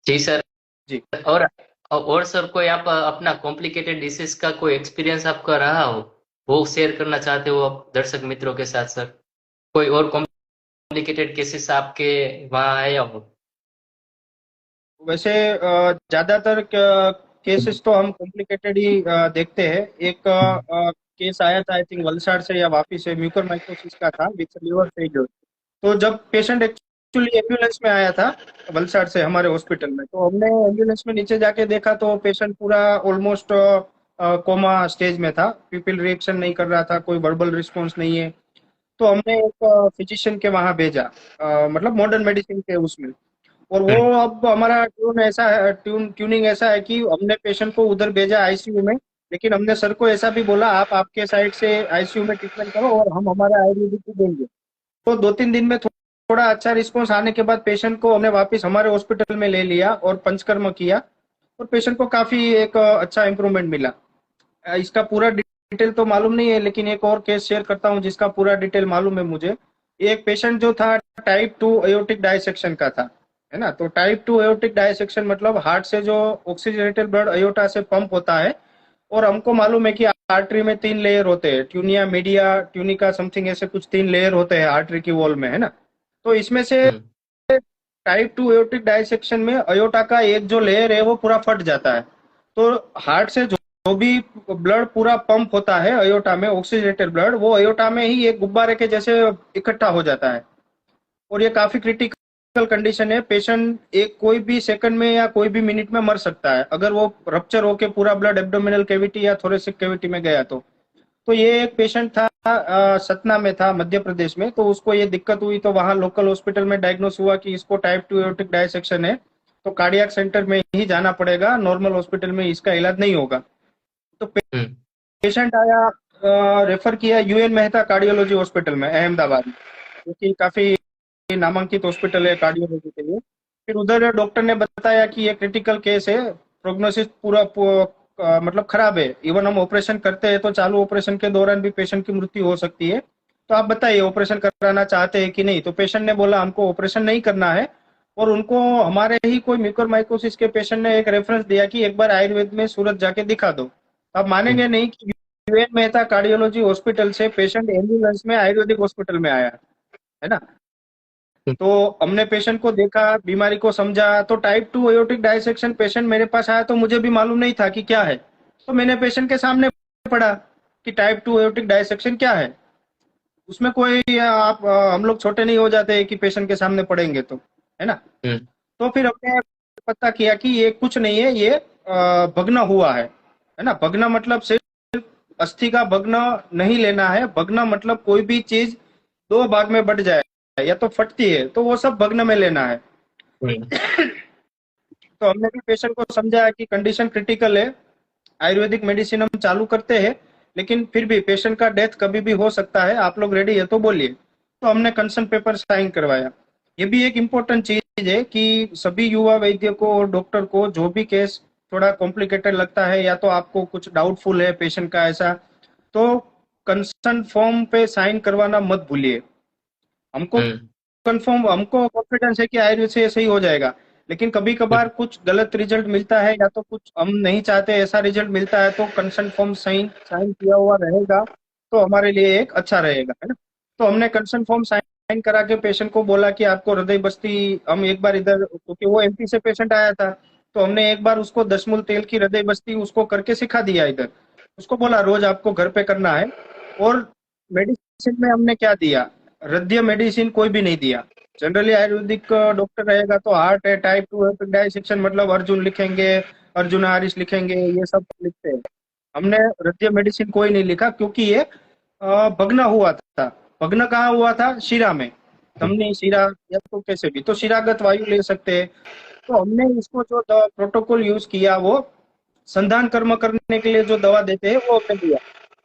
जी सर। जी। और और सर कोई आप अपना कॉम्प्लिकेटेड डिसीज का कोई एक्सपीरियंस आपका रहा हो, वो शेयर करना चाहते हो आप दर्शक मित्रों के साथ सर? कोई और कॉम्प्लिकेटेड केसेस आपके वहाँ आया हो? वैसे ज्यादातर केसेस तो हम कॉम्प्लिकेटेड ही देखते हैं। एक केस आया था आई थिंक वलसाड से या वापी से, म्यूकरमाइकोसिस का था विथ लिवर फेलियर। तो जब पेशेंट एक्चुअली एम्बुलेंस में आया था वलसाड से हमारे हॉस्पिटल में, तो हमने एम्बुलेंस में नीचे जाके देखा तो पेशेंट पूरा ऑलमोस्ट कोमा स्टेज में था। पीपल रिएक्शन नहीं कर रहा था, कोई वर्बल रिस्पॉन्स नहीं है। तो हमने एक फिजिशियन के वहां भेजा, मतलब मॉडर्न मेडिसिन के उसमें। और वो हम्म। अब हमारा ट्यूनिंग ऐसा है कि हमने पेशेंट को उधर भेजा आईसीयू में, लेकिन हमने सर को ऐसा भी बोला आप आपके साइड से आईसीयू में ट्रीटमेंट करो और हम हमारा आयुर्वेदिक देंगे। तो 2-3 दिन में थोड़ा अच्छा रिस्पॉन्स आने के बाद पेशेंट को हमने वापस हमारे हॉस्पिटल में ले लिया और पंचकर्म किया और पेशेंट को काफी एक अच्छा इंप्रूवमेंट मिला। इसका पूरा डिटेल तो मालूम नहीं है लेकिन एक और केस शेयर करता हूँ जिसका पूरा डिटेल मालूम है मुझे। एक पेशेंट जो था टाइप 2 एयोटिक डायसेक्शन का था, है ना? तो टाइप 2 एयोटिक डायसेक्शन मतलब हार्ट से जो ऑक्सीजनेटेड ब्लड अयोटा से पंप होता है। और हमको मालूम है कि आर्टरी में 3 लेयर होते हैं, ट्यूनिया, मीडिया, ट्यूनिका, समथिंग ऐसे कुछ 3 लेयर होते हैं आर्टरी की वॉल में, है ना? तो इसमें से हम्म। टाइप 2 एयोटिक डायसेक्शन में अयोटा का एक जो लेयर है वो पूरा फट जाता है। तो हार्ट से जो भी ब्लड पूरा पंप होता है अयोटा में, ऑक्सीजनेटेड ब्लड, वो अयोटा में ही एक गुब्बारे के जैसे इकट्ठा हो जाता है। और ये काफी क्रिटिकल कंडीशन है। पेशेंट एक कोई भी सेकंड में या कोई भी मिनट में मर सकता है अगर वो रप्चर होके पूरा ब्लड एब्डोमिनल कैविटी या थोरेसिक कैविटी में गया तो ये एक पेशेंट था, सतना में था, मध्य प्रदेश में। तो उसको ये दिक्कत हुई तो वहां लोकल हॉस्पिटल में डायग्नोस हुआ कि इसको टाइप 2 एयोटिक डायसेक्शन है, तो कार्डियक सेंटर में ही जाना पड़ेगा, नॉर्मल हॉस्पिटल में इसका इलाज नहीं होगा। तो हम्म। पेशेंट आया, रेफर किया यूएन मेहता कार्डियोलॉजी हॉस्पिटल में अहमदाबाद में, जो कि काफी नामांकित हॉस्पिटल है कार्डियोलॉजी के लिए। फिर उधर डॉक्टर ने बताया कि ये क्रिटिकल केस है, प्रोग्नोसिस मतलब खराब है, इवन हम ऑपरेशन करते हैं तो चालू ऑपरेशन के दौरान भी पेशेंट की मृत्यु हो सकती है। तो आप बताइए ऑपरेशन कराना चाहते हैं कि नहीं? तो पेशेंट ने बोला हमको ऑपरेशन नहीं करना है। और उनको हमारे ही कोई म्यूकोरमाइकोसिस के पेशेंट ने एक रेफरेंस दिया कि एक बार आयुर्वेद में सूरत जाके दिखा दो। आप मानेंगे नहीं कि यूएन मेहता कार्डियोलॉजी हॉस्पिटल से पेशेंट एम्बुलेंस में आयुर्वेदिक हॉस्पिटल में आया है ना। तो हमने पेशेंट को देखा, बीमारी को समझा। तो टाइप 2 एयोर्टिक डायसेक्शन पेशेंट मेरे पास आया तो मुझे भी मालूम नहीं था कि क्या है। तो मैंने पेशेंट के सामने पढ़ा कि टाइप 2 एयोर्टिक डायसेक्शन क्या है। उसमें कोई हम लोग छोटे नहीं हो जाते कि पेशेंट के सामने पढ़ेंगे तो, है ना। हम्म। तो फिर हमने पता किया कि ये कुछ नहीं है, ये भगना हुआ है ना। भगना मतलब सिर्फ अस्थि का भग्न नहीं लेना है। भगना मतलब कोई भी चीज दो भाग में बट जाए या तो फटती है तो वो सब भग्न में लेना है। हम्म। तो हमने भी पेशेंट को समझाया कि कंडीशन क्रिटिकल है, आयुर्वेदिक मेडिसिन हम चालू करते हैं, लेकिन फिर भी पेशेंट का डेथ कभी भी हो सकता है, आप लोग रेडी है तो बोलिए। तो हमने कंसर्न पेपर साइन करवाया। ये भी एक इम्पोर्टेंट चीज है कि सभी युवा वैद्य को और डॉक्टर को जो भी केस थोड़ा कॉम्प्लिकेटेड लगता है या तो आपको कुछ डाउटफुल है पेशेंट का ऐसा, तो कंसर्न फॉर्म पे साइन करवाना मत भूलिए। हमको हम्म। कंफर्म, हमको कॉन्फिडेंस है कि आयुर्वेद से सही हो जाएगा, लेकिन कभी कभार कुछ गलत रिजल्ट मिलता है या तो कुछ हम नहीं चाहते ऐसा रिजल्ट मिलता है, तो कंसर्न फॉर्म साइन साइन किया हुआ रहेगा तो हमारे लिए एक अच्छा रहेगा, है ना। तो हमने कंसर्न फॉर्म साइन करा के पेशेंट को बोला कि आपको हृदय बस्ती, हम एक बार इधर, क्योंकि वो एमपी से पेशेंट आया था, तो हमने एक बार उसको 10 मूल तेल की हृदय बस्ती उसको करके सिखा दिया इधर। उसको बोला रोज आपको घर पे करना है। और मेडिसिन में हमने क्या दिया? हृदय मेडिसिन कोई भी नहीं दिया। जनरली आयुर्वेदिक डॉक्टर रहेगा तो हार्ट है, टाइप 2 है, डायसेक्शन मतलब अर्जुन लिखेंगे, अर्जुन हारिस लिखेंगे, ये सब लिखते हैं। हमने हृदय मेडिसिन कोई नहीं लिखा क्योंकि ये भगना हुआ था। भगना कहाँ हुआ था? शिरा में, धमनी शिरा, या तो कैसे भी, तो शिरागत वायु ले सकते हैं। तो हमने इसको जो प्रोटोकॉल यूज किया वो संधान कर्म करने के लिए जो दवा देते हैं वो हमने दिया।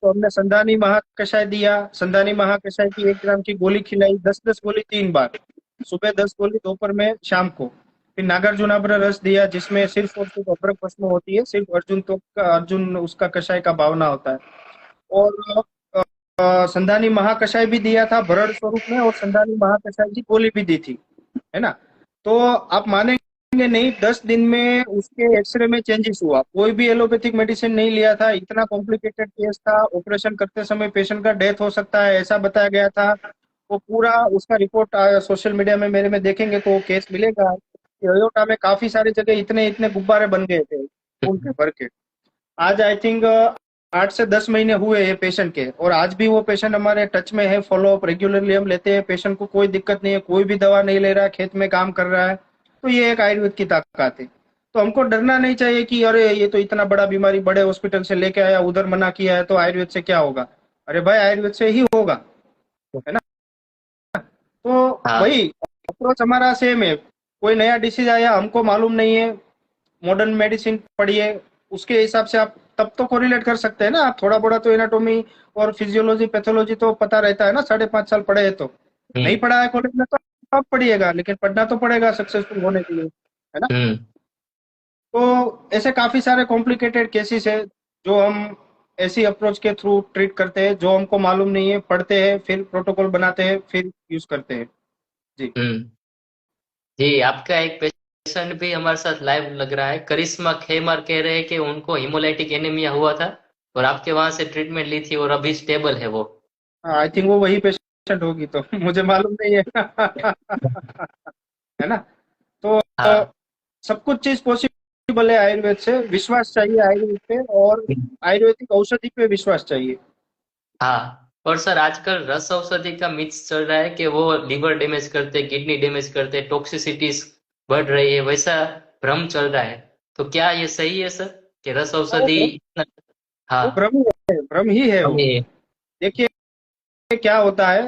तो हमने संधानी महाकषाय दिया। संधानी महाकषाय की 1 ग्राम की गोली खिलाई, 10-10 गोली 3 बार, सुबह 10 गोली, दोपहर में, शाम को। फिर नागार्जुनाभ्र रस दिया जिसमें सिर्फ और सिर्फ अभ्रक भस्म होती है, सिर्फ अर्जुन तो अर्जुन उसका कषाय का भावना होता है। और संधानी महाकषाय भी दिया था भरड़ स्वरूप में, और संधानी महाकषाय की गोली भी दी थी, है ना। तो आप मानेंगे नहीं, 10 दिन में उसके एक्सरे में चेंजेस हुआ। कोई भी एलोपैथिक मेडिसिन नहीं लिया था, इतना कॉम्प्लिकेटेड केस था, ऑपरेशन करते समय पेशेंट का डेथ हो सकता है ऐसा बताया गया था। वो पूरा उसका रिपोर्ट सोशल मीडिया में मेरे में देखेंगे तो केस मिलेगा। टोयोटा में काफी सारी जगह इतने इतने गुब्बारे बन गए थे खून के भर के। आज आई थिंक 8 से 10 महीने हुए ये पेशेंट के, और आज भी वो पेशेंट हमारे टच में है, फॉलो अप रेगुलरली हम लेते हैं। पेशेंट को कोई दिक्कत नहीं है, कोई भी दवा नहीं ले रहा है, खेत में काम कर रहा है। तो ये एक आयुर्वेद की ताकत है। तो हमको डरना नहीं चाहिए कि अरे ये तो इतना बड़ा बीमारी बड़े हॉस्पिटल से लेके आया, उधर मना किया है तो आयुर्वेद से क्या होगा। अरे भाई आयुर्वेद से ही होगा, है ना। तो हाँ। वही अप्रोच हमारा सेम है। कोई नया डिसीज आया हमको मालूम नहीं है, मॉडर्न मेडिसिन पढ़िए, उसके हिसाब से आप तब तो कोरिलेट कर सकते हैं ना। आप थोड़ा बड़ा तो एनाटॉमी और फिजियोलॉजी पैथोलॉजी तो पता रहता है ना, 5.5 साल पढ़े हैं तो। नहीं हम्म। पढ़ा है कॉलेज में तो आप पढ़िएगा, लेकिन पढ़ना तो पड़ेगा सक्सेसफुल होने के लिए, है ना। हम्म। तो ऐसे काफी सारे कॉम्प्लिकेटेड केसेस है जो हम ऐसी अप्रोच के थ्रू ट्रीट करते हैं। जो हमको मालूम नहीं है पढ़ते हैं, फिर प्रोटोकॉल बनाते हैं, फिर यूज करते हैं। जी। हम्म। जी, आपका एक पेशेंट भी हमारे साथ लाइव लग रहा है। करिश्मा खेमर कह रहे हैं कि उनको हिमोलाइटिक एनीमिया हुआ था और आपके वहां से ट्रीटमेंट ली थी और अभी स्टेबल है वो। आई थिंक वो वही पेशेंट होगी, तो मुझे मालूम नहीं है। है ना। तो हाँ। सब कुछ चीज पॉसिबल है आयुर्वेद से। विश्वास चाहिए आयुर्वेद पे, और आयुर्वेदिक औषधि पे विश्वास चाहिए। हाँ, और सर आजकल रस औषधि का मिथ चल रहा है कि वो लिवर डैमेज करते, किडनी डैमेज करते, टॉक्सिसिटीज बढ़ रही है, वैसा भ्रम चल रहा है। तो क्या ये सही है सर कि रस वो औषधि भ्रम, वो हाँ। भ्रम ही है, भ्रम ही है वो। हमें। देखिए क्या होता है,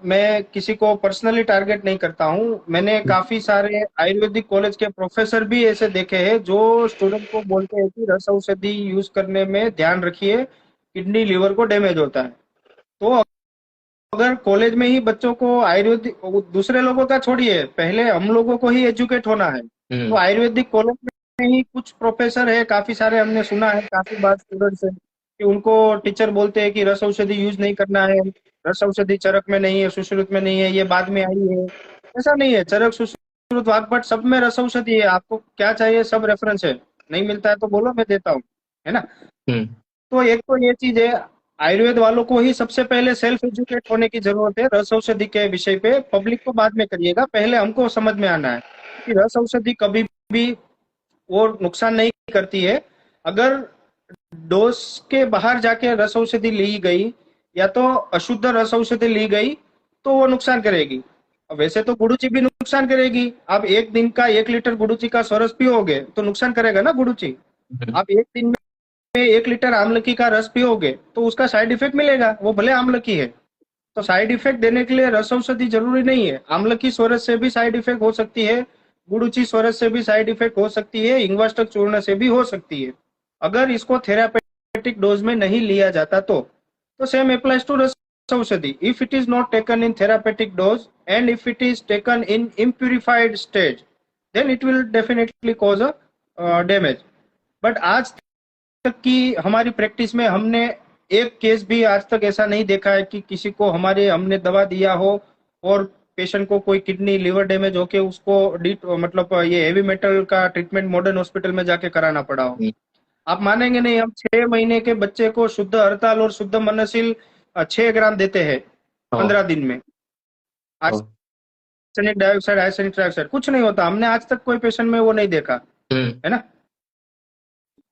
मैं किसी को पर्सनली टारगेट नहीं करता हूँ। मैंने काफी सारे आयुर्वेदिक कॉलेज के प्रोफेसर भी ऐसे देखे हैं जो स्टूडेंट को बोलते हैं कि रस औषधि यूज करने में ध्यान रखिए, किडनी लिवर को डैमेज होता है। तो अगर कॉलेज में ही बच्चों को आयुर्वेदिक, दूसरे लोगों का छोड़िए, पहले हम लोगों को ही एजुकेट होना है। तो आयुर्वेदिक कॉलेज में ही कुछ प्रोफेसर है, काफी सारे हमने सुना है, काफी बार स्टूडेंट्स है कि उनको टीचर बोलते हैं कि रस औषधि यूज नहीं करना है, रस औषधि चरक में नहीं है, सुश्रुत में नहीं है, ये बाद में आई है। ऐसा नहीं है, चरक सुश्रुत वाग्भट सब में रस औषधि है, आपको क्या चाहिए सब रेफरेंस है। नहीं मिलता है तो बोलो, मैं देता हूँ, है ना। हम्म तो एक तो ये चीज है, आयुर्वेद वालों को ही सबसे पहले सेल्फ एजुकेट होने की जरूरत है रस औषधि के विषय पे। पब्लिक को बाद में करिएगा, पहले हमको समझ में आना है कि रस औषधि कभी भी वो नुकसान नहीं करती है। अगर डोज के बाहर जाके रस औषधि ली गई या तो अशुद्ध रस औषधि ली गई तो वो नुकसान करेगी। अब वैसे तो गुड़ूची भी नुकसान करेगी। आप एक दिन का 1 लीटर गुड़ूची का स्वरस पियोगे तो नुकसान करेगा ना गुड़ूची। आप एक दिन में 1 लीटर आमलकी का रस पियोगे तो उसका साइड इफेक्ट मिलेगा, वो भले आमलकी है। तो साइड इफेक्ट देने के लिए रस औषधि जरूरी नहीं है। आमलकी स्वरस से भी साइड इफेक्ट हो सकती है, गुड़ूची स्वरस से भी साइड इफेक्ट हो सकती है, इंग्वाष्टक चूर्ण से भी हो सकती है। अगर इसको थेरापेटिक डोज में नहीं लिया जाता तो same applies to rasa aushadhi. If it is not taken in therapeutic dose and if it is taken in impurified stage then it will definitely cause a damage. But आज तक की हमारी प्रैक्टिस में हमने एक केस भी आज तक ऐसा नहीं देखा है कि किसी को हमने दवा दिया हो और पेशेंट को कोई किडनी लिवर डैमेज होके उसको मतलब ये हेवी मेटल का ट्रीटमेंट मॉडर्न हॉस्पिटल में जाके कराना पड़ा हो। आप मानेंगे नहीं, हम 6 महीने के बच्चे को शुद्ध हड़ताल और शुद्ध मनसिल 6 ग्राम देते हैं 15 दिन में। आर्सेनिक डाइऑक्साइड, आर्सेनिक ट्राइऑक्साइड कुछ नहीं होता। हमने आज तक कोई पेशेंट में वो नहीं देखा, है ना।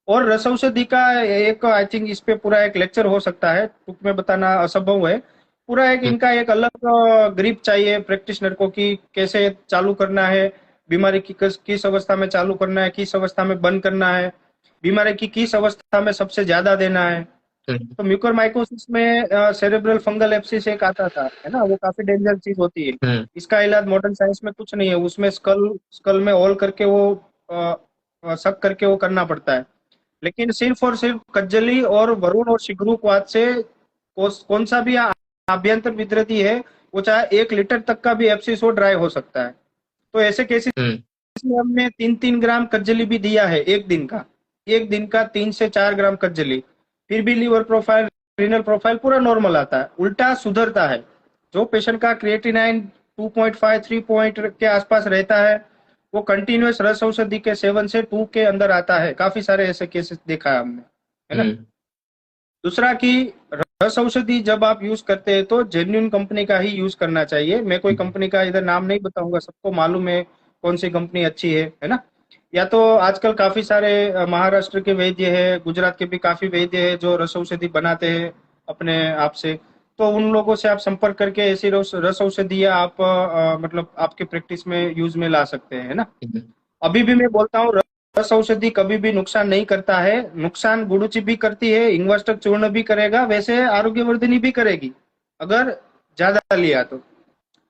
और रस औषधि का एक आई थिंक इस पे पूरा एक लेक्चर हो सकता है, टूक में बताना असंभव है। पूरा एक इनका एक अलग ग्रिप चाहिए प्रैक्टिशनर को कि कैसे चालू करना है, बीमारी की किस अवस्था में चालू करना है, किस अवस्था में बंद करना है, बीमारी की किस अवस्था में सबसे ज्यादा देना है। तो म्यूकोरमाइकोसिस में सेरेब्रल फंगल एब्सिस एक आता था, है ना, वो काफी डेंजर चीज होती है। इसका इलाज मॉडर्न साइंस में कुछ नहीं है, उसमें स्कल स्कल में होल करके वो सक करके वो करना पड़ता है। लेकिन सिर्फ और सिर्फ कज्जली और वरुण और शिग्रुकवात से कौन सा भी आभ्यंतर विकृति है, वो चाहे 1 लीटर तक का भी एब्सिस हो ड्राई हो सकता है। तो ऐसे केसेस में हमने 3-3 ग्राम कज्जली भी दिया है एक दिन का 3 से 4 ग्राम कज्जली, फिर भी लीवर प्रोफाइल रीनल प्रोफाइल पूरा नॉर्मल आता है, उल्टा सुधरता है। जो पेशेंट का क्रिएटिनाइन 2.5-3 पॉइंट के आसपास रहता है वो कंटिन्यूअस रस औषधि के सेवन से 2 के अंदर आता है। काफी सारे ऐसे केसेस देखा है हमने, है ना। दूसरा कि रस औषधि जब आप यूज करते हैं तो जेन्युइन कंपनी का ही यूज करना चाहिए। मैं कोई कंपनी का इधर नाम नहीं बताऊंगा, सबको मालूम है कौन सी कंपनी अच्छी है ना। या तो आजकल काफी सारे महाराष्ट्र के वैद्य है, गुजरात के भी काफी वैद्य है जो रस औषधि बनाते हैं अपने आप से। तो उन लोगों से आप संपर्क करके ऐसी रस औषधियां आप मतलब आपके प्रैक्टिस में यूज में ला सकते हैं, है ना। अभी भी मैं बोलता हूँ रस औषधि कभी भी नुकसान नहीं करता है। नुकसान गुड़ूची भी करती है, इंग्वाष्टक चूर्ण भी करेगा, वैसे आरोग्यवर्धिनी भी करेगी अगर ज्यादा लिया तो।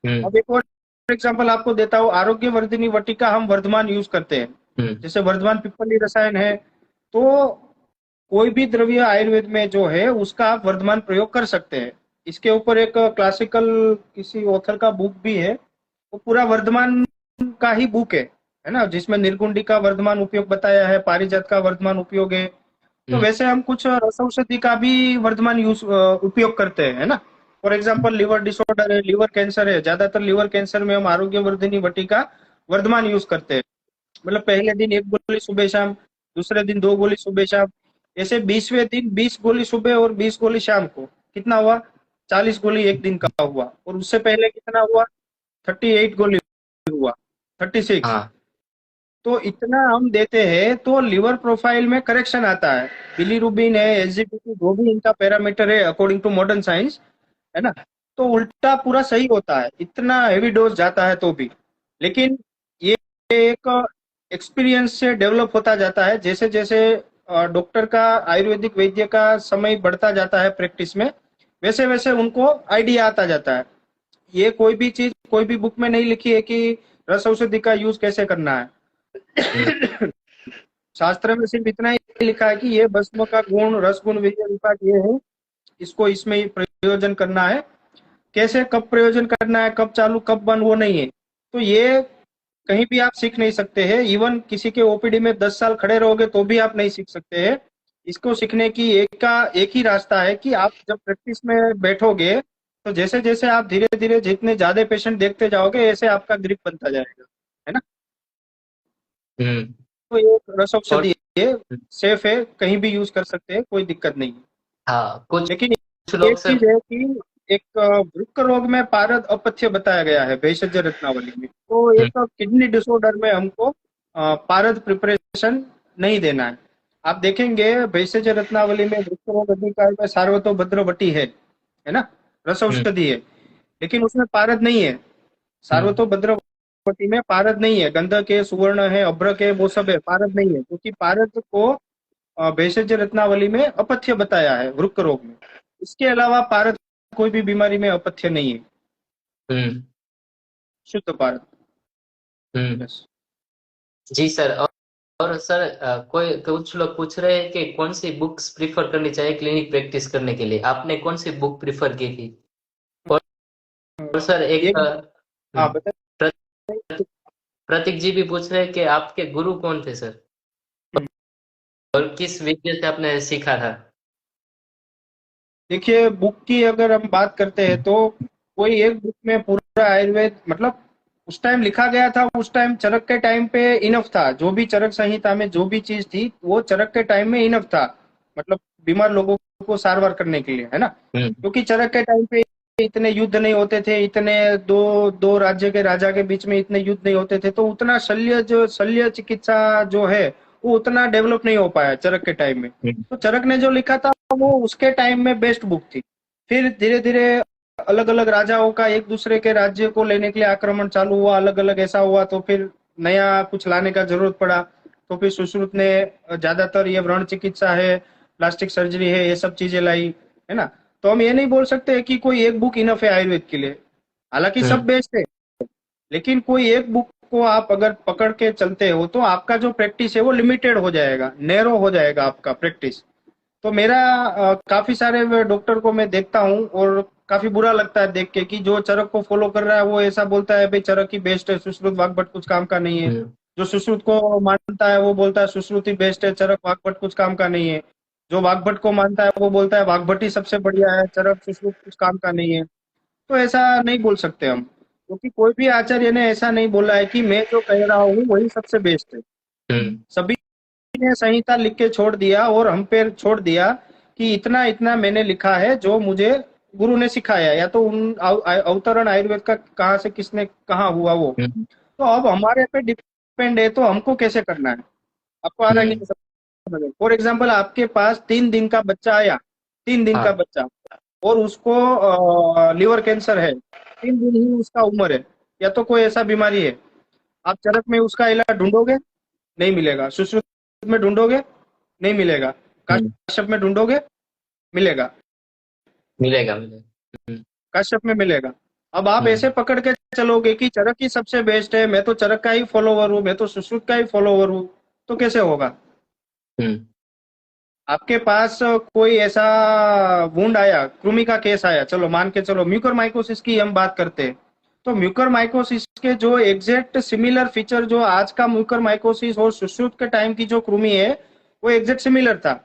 अब एक और एग्जांपल आपको देता हूँ, आरोग्यवर्धिनी वटिका हम वर्धमान यूज करते हैं, जैसे वर्धमान पिप्पली रसायन है। तो कोई भी द्रव्य आयुर्वेद में जो है उसका आप वर्धमान प्रयोग कर सकते हैं। इसके ऊपर एक क्लासिकल किसी ऑथर का बुक भी है, वो पूरा वर्धमान का ही बुक है ना, जिसमें निर्गुंडी का वर्धमान उपयोग बताया है, पारिजात का वर्धमान उपयोग है। तो वैसे हम कुछ रस औषधि का भी वर्धमान उपयोग करते हैं, है ना। फॉर एग्जाम्पल लिवर डिसऑर्डर है, लिवर कैंसर है, ज्यादातर लिवर कैंसर में हम आरोग्यवर्धिनी वटिका वर्धमान यूज करते हैं। मतलब पहले दिन 1 गोली सुबह शाम, दूसरे दिन 2 गोली सुबह शाम, ऐसे 20वें दिन 20 गोली सुबह और 20 गोली शाम को, कितना हुआ 40 गोली एक दिन का हुआ। और उससे पहले कितना हुआ 38 गोली हुआ, 36। तो इतना हम देते हैं तो लिवर प्रोफाइल में करेक्शन आता है। बिलीरुबिन है, एसजीपीटी, जो भी इनका पैरामीटर है अकॉर्डिंग टू मॉडर्न साइंस, है ना, तो उल्टा पूरा सही होता है, इतना हेवी डोज जाता है तो भी। लेकिन ये एक एक्सपीरियंस से डेवलप होता जाता है, जैसे जैसे डॉक्टर का आयुर्वेदिक वैद्य का समय बढ़ता जाता है प्रैक्टिस में, वैसे वैसे उनको आइडिया आता जाता है। ये कोई भी चीज कोई भी बुक में नहीं लिखी है कि रस औषधि का यूज कैसे करना है। शास्त्र में सिर्फ इतना ही लिखा है कि ये भस्म का गुण रस गुण वीर्य विपाक ये है, इसको इसमें ही प्रयोजन करना है। कैसे कब प्रयोजन करना है, कब चालू कब बंद, वो नहीं है। तो ये कहीं भी आप सीख नहीं सकते हैं। इवन किसी के ओपीडी में 10 साल खड़े रहोगे तो भी आप नहीं सीख सकते हैं। इसको सीखने की एक ही रास्ता है कि आप जब प्रैक्टिस में बैठोगे तो जैसे जैसे आप धीरे धीरे जितने ज्यादा पेशेंट देखते जाओगे ऐसे आपका ग्रिप बनता जाएगा, है ना। हम्म। तो ये रस और औषधि है, सेफ है, कहीं भी यूज कर सकते हैं, कोई दिक्कत नहीं है। हाँ, कुछ लेकिन कुछ एक लोग सर। चीज है कि एक वृक्क रोग में पारद अपथ्य बताया गया है भेषज रत्नावली में। तो हम्म, एक किडनी डिसऑर्डर में हमको पारद प्रिपरेशन नहीं देना है। आप देखेंगे भेषज रत्नावली में वृक्क रोग अधिकार में सार्वतोभद्रवटी है ना, रस हम्म, औषधि है, लेकिन उसमें पारद नहीं है। हम्म, सार्वतोभद्रवती में पारद नहीं है, गंधक है, सुवर्ण है, अभ्रक है, वो सब है, पारद नहीं है, क्योंकि पारद को भेषज रत्नावली में अपथ्य बताया है वृक्क रोग में। इसके अलावा पारद कोई भी बीमारी में अपथ्य नहीं है, हम्म, शुद्ध पारद। हम्म। यस। जी सर। और सर, कोई कुछ लोग पूछ रहे हैं कि कौन सी बुक्स प्रिफर करनी चाहिए क्लिनिक प्रैक्टिस करने के लिए, आपने कौन सी बुक प्रिफर की थी? और सर एक एक, हाँ बताइए। प्रतीक जी भी पूछ रहे हैं कि आपके गुरु कौन थे सर, और किस विद्या से आपने सीखा था? देखिए बुक की अगर हम बात करते हैं तो कोई एक बुक में पूरा आयुर्वेद, मतलब उस टाइम लिखा गया था, उस टाइम चरक के टाइम पे इनफ था, जो भी चरक संहिता में जो भी चीज थी वो चरक के टाइम में इनफ था, मतलब बीमार लोगों को सारवार करने के लिए, है ना। हम्म, क्योंकि चरक के टाइम पे इतने युद्ध नहीं होते थे, इतने दो दो राज्य के राजा के बीच में इतने युद्ध नहीं होते थे, तो उतना शल्य चिकित्सा जो है वो उतना डेवलप नहीं हो पाया चरक के टाइम में। हम्म, तो चरक ने जो लिखा था वो उसके टाइम में बेस्ट बुक थी। फिर धीरे धीरे अलग अलग राजाओं का एक दूसरे के राज्य को लेने के लिए आक्रमण चालू हुआ, अलग अलग ऐसा हुआ, तो फिर नया कुछ लाने का जरूरत पड़ा। तो फिर सुश्रुत ने ज्यादातर ये व्रण चिकित्सा है, प्लास्टिक सर्जरी है, ये सब चीजें लाई, है ना। तो हम ये नहीं बोल सकते कि कोई एक बुक इनफ है आयुर्वेद के लिए, हालांकि सब हम्म, बेस्ट है, लेकिन कोई एक बुक को आप अगर पकड़ के चलते हो तो आपका जो प्रैक्टिस है वो लिमिटेड हो जाएगा, नैरो हो जाएगा आपका प्रैक्टिस। तो मेरा काफी सारे डॉक्टर को मैं देखता हूँ और काफी बुरा लगता है देख के कि जो चरक को फॉलो कर रहा है वो ऐसा बोलता है भाई चरक ही बेस्ट है, सुश्रुत वाग्भट कुछ काम का नहीं है। हम्म, जो सुश्रुत को मानता है वो बोलता है सुश्रुत ही बेस्ट है, चरक वाग्भट कुछ काम का नहीं है। जो वाग्भट को मानता है वो बोलता है वाग्भट ही सबसे बढ़िया है, चरक सुश्रुत कुछ काम का नहीं है। तो ऐसा नहीं बोल सकते हम, क्योंकि कोई भी आचार्य ने ऐसा नहीं बोला है कि मैं जो कह रहा हूँ वही सबसे बेस्ट है। हम्म, सभी ने संहिता लिख के छोड़ दिया और हम पे छोड़ दिया कि इतना इतना मैंने लिखा है जो मुझे गुरु ने सिखाया, या तो उन अवतरण आयुर्वेद का कहाँ से किसने कहाँ हुआ वो। हम्म, तो अब हमारे पे डिपेंड है, तो हमको कैसे करना है। आपको आ रहा है हम्म, कि समझ में? फॉर एग्जाम्पल आपके पास 3 दिन का बच्चा आया, 3 दिन का हाँ, बच्चा, और उसको लिवर कैंसर है, 3 दिन ही उसका उम्र है, या तो कोई ऐसा बीमारी है, आप चरक में उसका इलाज ढूंढोगे, नहीं मिलेगा। सुश्रुत में ढूंढोगे, नहीं मिलेगा। हम्म, काश्यप में ढूंढोगे, मिलेगा। मिलेगा मिलेगा। हम्म, काश्यप में मिलेगा। अब आप ऐसे हम्म, पकड़ के चलोगे कि चरक ही सबसे बेस्ट है, मैं तो चरक का ही फॉलोवर हूँ, मैं तो सुश्रुत का ही फॉलोवर हूँ, तो कैसे होगा। हम्म, आपके पास कोई ऐसा वुंड आया, कृमि का केस आया, चलो मान के चलो म्यूकर माइकोसिस की हम बात करते हैं, तो म्यूकर माइकोसिस के जो एग्जैक्ट सिमिलर फीचर जो आज का म्यूकर माइकोसिस और सुश्रुत के टाइम की जो कृमि है वो एग्जैक्ट सिमिलर था।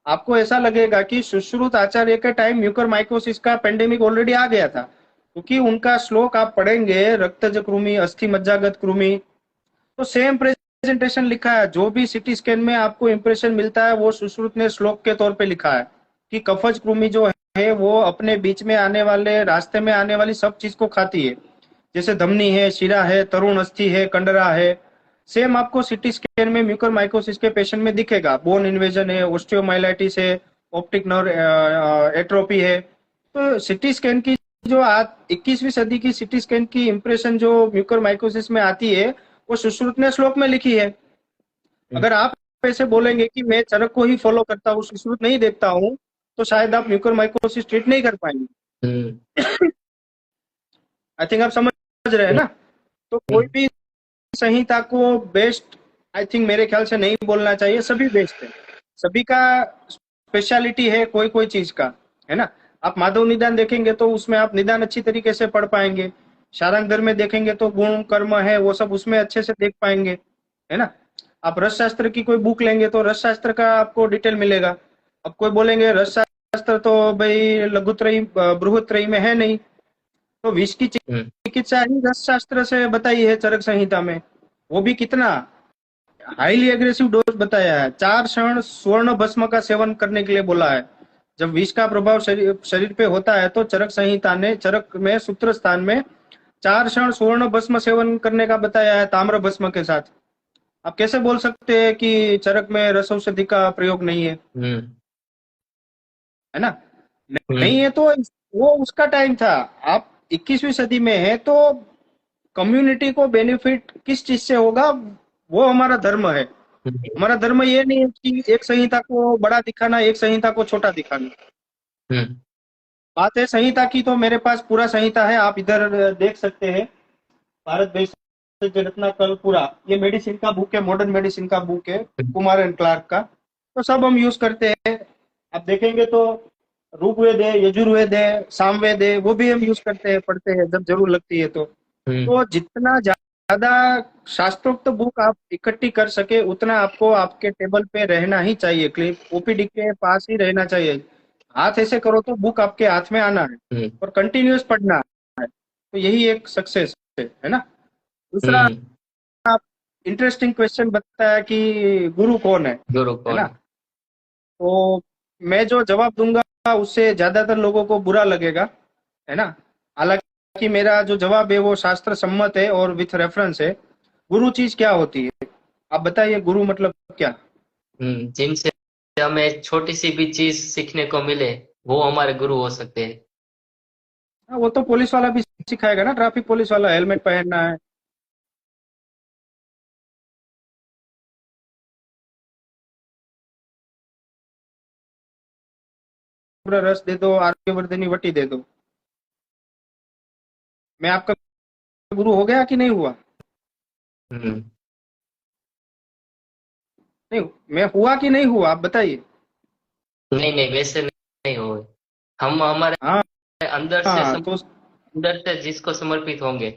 आपको ऐसा लगेगा कि सुश्रुत आचार्य के टाइम म्यूकर माइकोसिस का पेंडेमिक ऑलरेडी आ गया था, क्योंकि उनका श्लोक आप पढ़ेंगे, रक्तज कृमि, अस्थि मज्जागत कृमि, तो सेम प्रेजेंटेशन लिखा है। जो भी सिटी स्कैन में आपको इंप्रेशन मिलता है वो सुश्रुत ने श्लोक के तौर पे लिखा है कि कफज कृमि जो है वो अपने बीच में आने वाले रास्ते में आने वाली सब चीज को खाती है, जैसे धमनी है, शिरा है, तरुण अस्थि है, कंडरा है। सेम आपको सिटी स्कैन में म्यूकर माइकोसिस के पेशेंट में दिखेगा, बोन इन्वेजन है, ऑस्टियोमाइलाइटिस है, ऑप्टिक नर्व एट्रोपी है। तो सिटी स्कैन की जो आज 21वीं सदी की सिटी स्कैन की इंप्रेशन जो म्यूकर माइकोसिस में आती है वो सुश्रुत ने श्लोक में लिखी है। हम्म, अगर आप ऐसे बोलेंगे कि मैं चरक को ही फॉलो करता हूँ, सुश्रुत नहीं देखता हूँ, तो शायद आप म्यूकर माइकोसिस ट्रीट नहीं कर पाएंगे। हम्म, आई थिंक आप समझ रहे हैं ना। तो कोई हम्म, भी संहिता को बेस्ट आई थिंक मेरे ख्याल से नहीं बोलना चाहिए, सभी बेस्ट है। सभी का स्पेशलिटी है कोई कोई चीज का, है ना। आप माधव निदान देखेंगे तो उसमें आप निदान अच्छी तरीके से पढ़ पाएंगे। शारंग धर्म में देखेंगे तो गुण कर्म है वो सब उसमें अच्छे से देख पाएंगे, है ना। आप रस शास्त्र की कोई बुक लेंगे तो रस शास्त्र का आपको डिटेल मिलेगा। अब कोई बोलेंगे रस शास्त्र तो भाई लघुत्रयी बृहत्त्रयी में है नहीं, तो विष की हम्म चिकित्सा ही रस शास्त्र से बताई है चरक संहिता में। वो भी कितना हाईली एग्रेसिव डोज बताया है, 4 क्षण स्वर्ण भस्म का सेवन करने के लिए बोला है। जब विष का प्रभाव शरीर शरीर पे होता है तो चरक संहिता ने चरक में सूत्र स्थान में 4 क्षण स्वर्ण भस्म सेवन करने का बताया है ताम्र भस्म के साथ। आप कैसे बोल सकते हैं कि चरक में रस औषधि का प्रयोग नहीं है? हम्म है ना। नहीं हम्म है तो वो उसका टाइम था। आप 21वीं सदी में है तो कम्युनिटी को बेनिफिट किस चीज से होगा, वो हमारा धर्म है। हम्म हमारा धर्म ये नहीं है कि एक संहिता को बड़ा दिखाना, एक संहिता को छोटा दिखाना। हम्म बात है संहिता की तो मेरे पास पूरा संहिता है, आप इधर देख सकते हैं। भारत भेषज रत्नाकर पूरा, ये मेडिसिन का बुक है, मॉडर्न मेडिसिन का बुक है, कुमार एंड क्लार्क का। तो सब हम यूज करते हैं। आप देखेंगे तो ऋग्वेद है, यजुर्वेद है, सामवेद है, वो भी हम यूज करते हैं, पढ़ते हैं जब जरूर लगती है तो। हम्म तो जितना ज्यादा शास्त्रोक्त बुक आप इकट्ठी कर सके उतना आपको आपके टेबल पे रहना ही चाहिए, क्लिप ओपीडी के पास ही रहना चाहिए। हाथ ऐसे करो तो बुक आपके हाथ में आना है हम्म और कंटिन्यूअस पढ़ना है, तो यही एक सक्सेस है ना। दूसरा, हम्म आप इंटरेस्टिंग क्वेश्चन बताया कि गुरु कौन गुरु है कौन ना। है? तो मैं जो जवाब दूंगा उससे ज्यादातर लोगों को बुरा लगेगा, है ना। हालांकि मेरा जो जवाब है वो शास्त्र सम्मत है और विथ रेफरेंस है। गुरु चीज क्या होती है, आप बताइए, गुरु मतलब क्या? जिनसे हमें छोटी सी भी चीज सीखने को मिले वो हमारे गुरु हो सकते हैं। हाँ, वो तो पुलिस वाला भी सिखाएगा ना, ट्रैफिक पुलिस वाला हेलमेट पहनना है, पूरा रस दे दो, आरोग्यवर्धिनी वटी दे दो। मैं आपका गुरु हो गया कि नहीं हुआ? हम्म नहीं, मैं हुआ कि नहीं हुआ, आप बताइए। नहीं नहीं वैसे नहीं हो, हम हमारे हाँ। अंदर से हाँ तो अंदर से जिसको समर्पित होंगे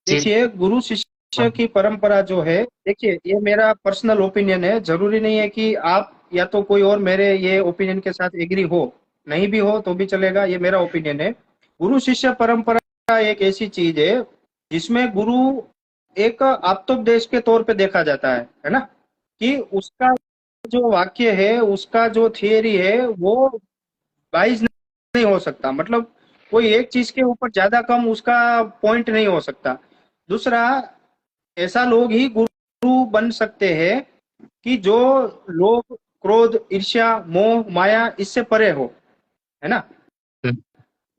जिस देखिए, गुरु शिष्य की परंपरा जो है, देखिए ये मेरा पर्सनल ओपिनियन है, जरूरी नहीं है कि आप या तो कोई और मेरे ये ओपिनियन के साथ एग्री हो, नहीं भी हो तो भी चलेगा, ये मेरा ओपिनियन है। गुरु शिष्य परंपरा एक ऐसी चीज है जिसमें गुरु एक आप्तोपदेश के तौर पे देखा जाता है ना। कि उसका जो वाक्य है, उसका जो थियरी है वो बाइज नहीं हो सकता, मतलब कोई एक चीज के ऊपर ज्यादा कम उसका पॉइंट नहीं हो सकता। दूसरा, ऐसा लोग ही गुरु बन सकते हैं कि जो लोग क्रोध, ईर्ष्या, मोह, माया इससे परे हो, है ना। हम्म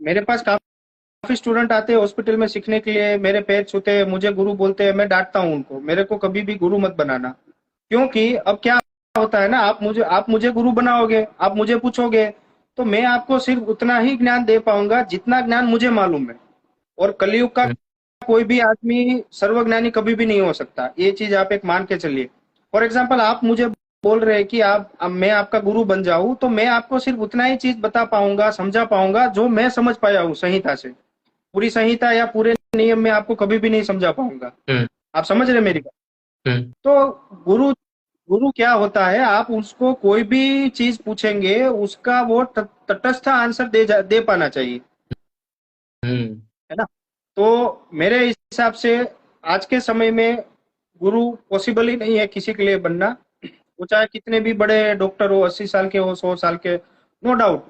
मेरे पास काफी स्टूडेंट आते हैं हॉस्पिटल में सीखने के लिए, मेरे पैर छूते हैं, मुझे गुरु बोलते हैं, मैं डांटता हूँ उनको, मेरे को कभी भी गुरु मत बनाना। क्योंकि अब क्या होता है ना, आप मुझे गुरु बनाओगे, आप मुझे पूछोगे, तो मैं आपको सिर्फ उतना ही ज्ञान दे पाऊंगा जितना ज्ञान मुझे मालूम है। और कलयुग का हम्म कोई भी आदमी सर्वज्ञानी कभी भी नहीं हो सकता, ये चीज आप एक मान के चलिए। फॉर एग्जाम्पल, आप मुझे बोल रहे हैं कि आप अब मैं आपका गुरु बन जाऊं, तो मैं आपको सिर्फ उतना ही चीज बता पाऊंगा, समझा पाऊंगा जो मैं समझ पाया हूँ संहिता से। पूरी संहिता या पूरे नियम में आपको कभी भी नहीं समझा पाऊंगा। हम्म आप समझ रहे हैं मेरी बात? हम्म तो गुरु गुरु क्या होता है, आप उसको कोई भी चीज पूछेंगे उसका वो तटस्थ आंसर दे पाना चाहिए, हम्म है ना। तो मेरे हिसाब से आज के समय में गुरु पॉसिबल ही नहीं है किसी के लिए बनना। वो चाहे कितने भी बड़े डॉक्टर हो, 80 साल के हो, 100 साल के, नो डाउट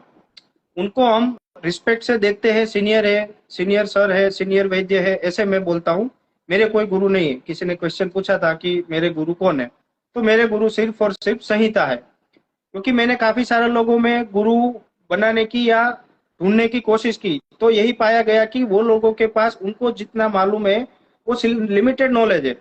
उनको हम रिस्पेक्ट से देखते हैं, सीनियर है, सीनियर सर है, सीनियर वैद्य है, ऐसे मैं बोलता हूँ। मेरे कोई गुरु नहीं है। किसी ने क्वेश्चन पूछा था कि मेरे गुरु कौन है, तो मेरे गुरु सिर्फ और सिर्फ संहिता है। क्योंकि मैंने काफी सारे लोगों में गुरु बनाने की या ढूंढने की कोशिश की, तो यही पाया गया कि वो लोगों के पास उनको जितना मालूम है वो लिमिटेड नॉलेज है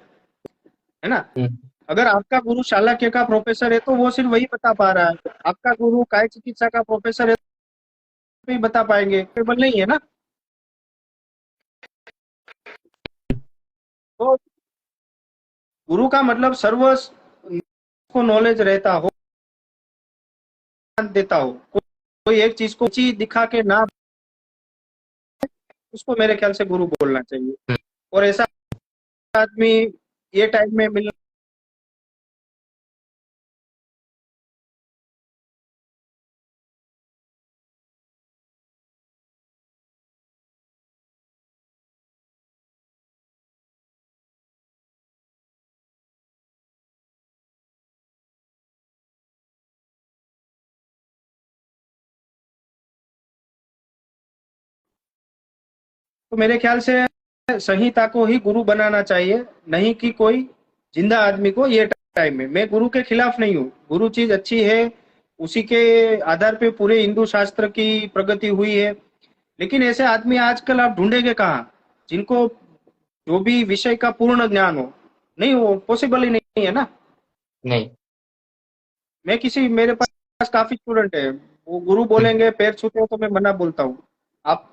ना। हम्म अगर आपका गुरु शालाक्य का प्रोफेसर है तो वो सिर्फ वही बता पा रहा है, आपका गुरु काय चिकित्सा का प्रोफेसर है तो ही बता पाएंगे, केवल नहीं है ना। तो गुरु का मतलब सर्व को नॉलेज रहता हो, देता हो, कोई एक चीज को चीज दिखा के ना, उसको मेरे ख्याल से गुरु बोलना चाहिए। हम्म, और ऐसा आदमी ये टाइम में मिलना। तो मेरे ख्याल से संहिता को ही गुरु बनाना चाहिए, नहीं कि कोई जिंदा आदमी को। ये टाइम में मैं गुरु के खिलाफ नहीं हूँ, गुरु चीज अच्छी है, उसी के आधार पे पूरे हिंदू शास्त्र की प्रगति हुई है। लेकिन ऐसे आदमी आजकल आप ढूंढेंगे कहाँ, जिनको जो भी विषय का पूर्ण ज्ञान हो? नहीं, हो पॉसिबल ही नहीं है ना। नहीं। मैं किसी मेरे पास काफी स्टूडेंट है, वो गुरु हम्म, बोलेंगे पैर छूते हो तो मैं मना बोलता हूँ। आप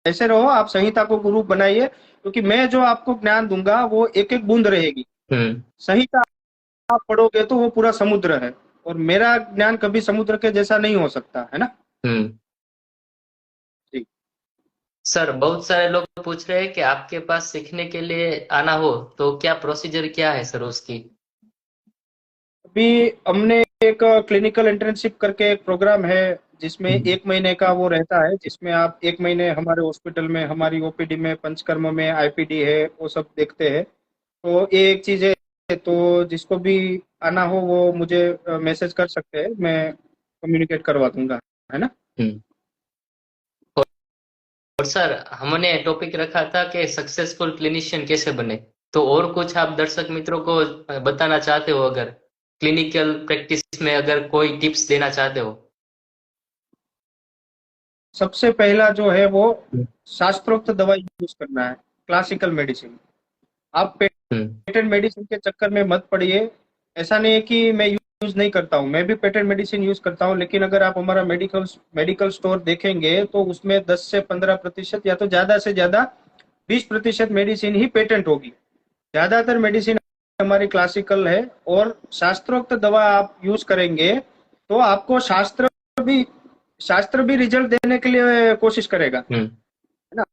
ऐसे रहो, आप संहिता को गुरु बनाइए, क्योंकि मैं जो आपको ज्ञान दूंगा वो एक एक बूंद रहेगी। हम्म, संहिता आप पढ़ोगे तो वो पूरा समुद्र है, और मेरा ज्ञान कभी समुद्र के जैसा नहीं हो सकता है ना। हम्म। जी। सर, बहुत सारे लोग पूछ रहे हैं कि आपके पास सीखने के लिए आना हो तो क्या प्रोसीजर क्या है सर उसकी? अभी हमने एक क्लिनिकल इंटर्नशिप करके एक प्रोग्राम है, जिसमें हम्म, 1 महीने का वो रहता है, जिसमें आप 1 महीने हमारे हॉस्पिटल में, हमारी ओपीडी में, पंचकर्म में, आईपीडी है, वो सब देखते हैं। तो ये एक चीज है, तो जिसको भी आना हो वो मुझे मैसेज कर सकते हैं, मैं कम्युनिकेट करवा दूंगा, है ना। हम्म। और सर, हमने टॉपिक रखा था कि सक्सेसफुल क्लिनिशियन कैसे बने। तो और कुछ आप दर्शक मित्रों को बताना चाहते हो, अगर क्लिनिकल प्रैक्टिस में अगर कोई टिप्स देना चाहते हो? सबसे पहला जो है वो हम्म, शास्त्रोक्त दवाई यूज करना है, क्लासिकल मेडिसिन। आप हम्म, पेटेंट मेडिसिन के चक्कर में मत पड़िए। ऐसा नहीं है कि मैं यूज नहीं करता हूँ, मैं भी पेटेंट मेडिसिन यूज करता हूँ, लेकिन अगर आप हमारा मेडिकल मेडिकल स्टोर देखेंगे तो उसमें 10 से 15% या तो ज्यादा से ज्यादा 20% मेडिसिन ही पेटेंट होगी। ज्यादातर मेडिसिन हमारी क्लासिकल है। और शास्त्रोक्त दवा आप यूज करेंगे तो आपको भी शास्त्र भी रिजल्ट देने के लिए कोशिश करेगा, हम्म, है ना।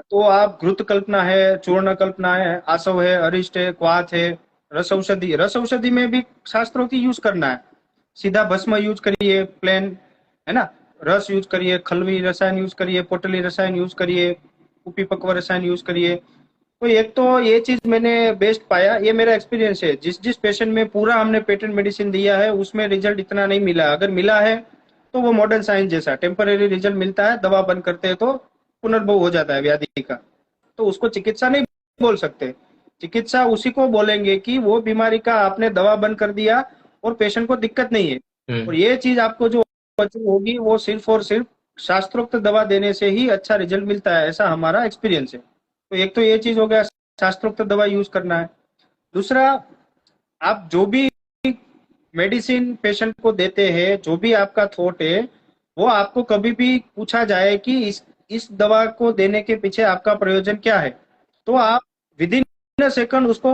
तो आप घृत कल्पना है, चूर्ण कल्पना है, आसव है, अरिष्ट है, क्वाथ है, रस औषधि में भी शास्त्रों की यूज करना है। सीधा भस्म यूज करिए, प्लेन, है ना। रस यूज करिए, खलवी रसायन यूज करिए, पोटली रसायन यूज करिए, कुपीपक्व रसायन यूज करिए। तो एक तो ये चीज मैंने बेस्ट पाया, ये मेरा एक्सपीरियंस है। जिस जिस पेशेंट में पूरा हमने पेटेंट मेडिसिन दिया है उसमें रिजल्ट इतना नहीं मिला, अगर मिला है तो वो मॉडर्न साइंस जैसा टेम्पररी रिजल्ट मिलता है, दवा बंद करते हैं तो पुनर्भव हो जाता है व्याधि का। तो उसको चिकित्सा नहीं बोल सकते। चिकित्सा उसी को बोलेंगे कि वो बीमारी का आपने दवा बंद कर दिया और पेशेंट को दिक्कत नहीं है। और हम्म, ये चीज आपको जो अचीव होगी वो सिर्फ और सिर्फ शास्त्रोक्त दवा देने से ही अच्छा रिजल्ट मिलता है, ऐसा हमारा एक्सपीरियंस है। तो एक तो ये चीज हो गया, शास्त्रोक्त दवा यूज करना है। दूसरा, आप जो भी मेडिसिन पेशेंट को देते हैं, जो भी आपका थॉट है, वो आपको कभी भी पूछा जाए कि इस दवा को देने के पीछे आपका प्रयोजन क्या है, तो आप विद इन सेकंड उसको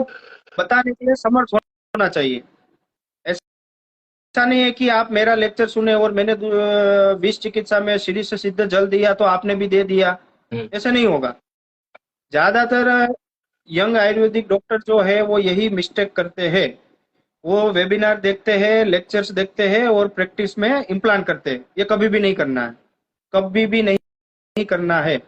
बताने के लिए समर्थ होना चाहिए। ऐसा नहीं है कि आप मेरा लेक्चर सुने और मैंने विष चिकित्सा में श्री से सिद्ध जल दिया तो आपने भी दे दिया, हम्म, ऐसा नहीं होगा। ज्यादातर यंग आयुर्वेदिक डॉक्टर जो है वो यही मिस्टेक करते हैं। वो वेबिनार देखते हैं, लेक्चर्स देखते हैं और प्रैक्टिस में इम्प्लांट करते हैं। ये कभी भी नहीं करना है, कभी भी नहीं करना है।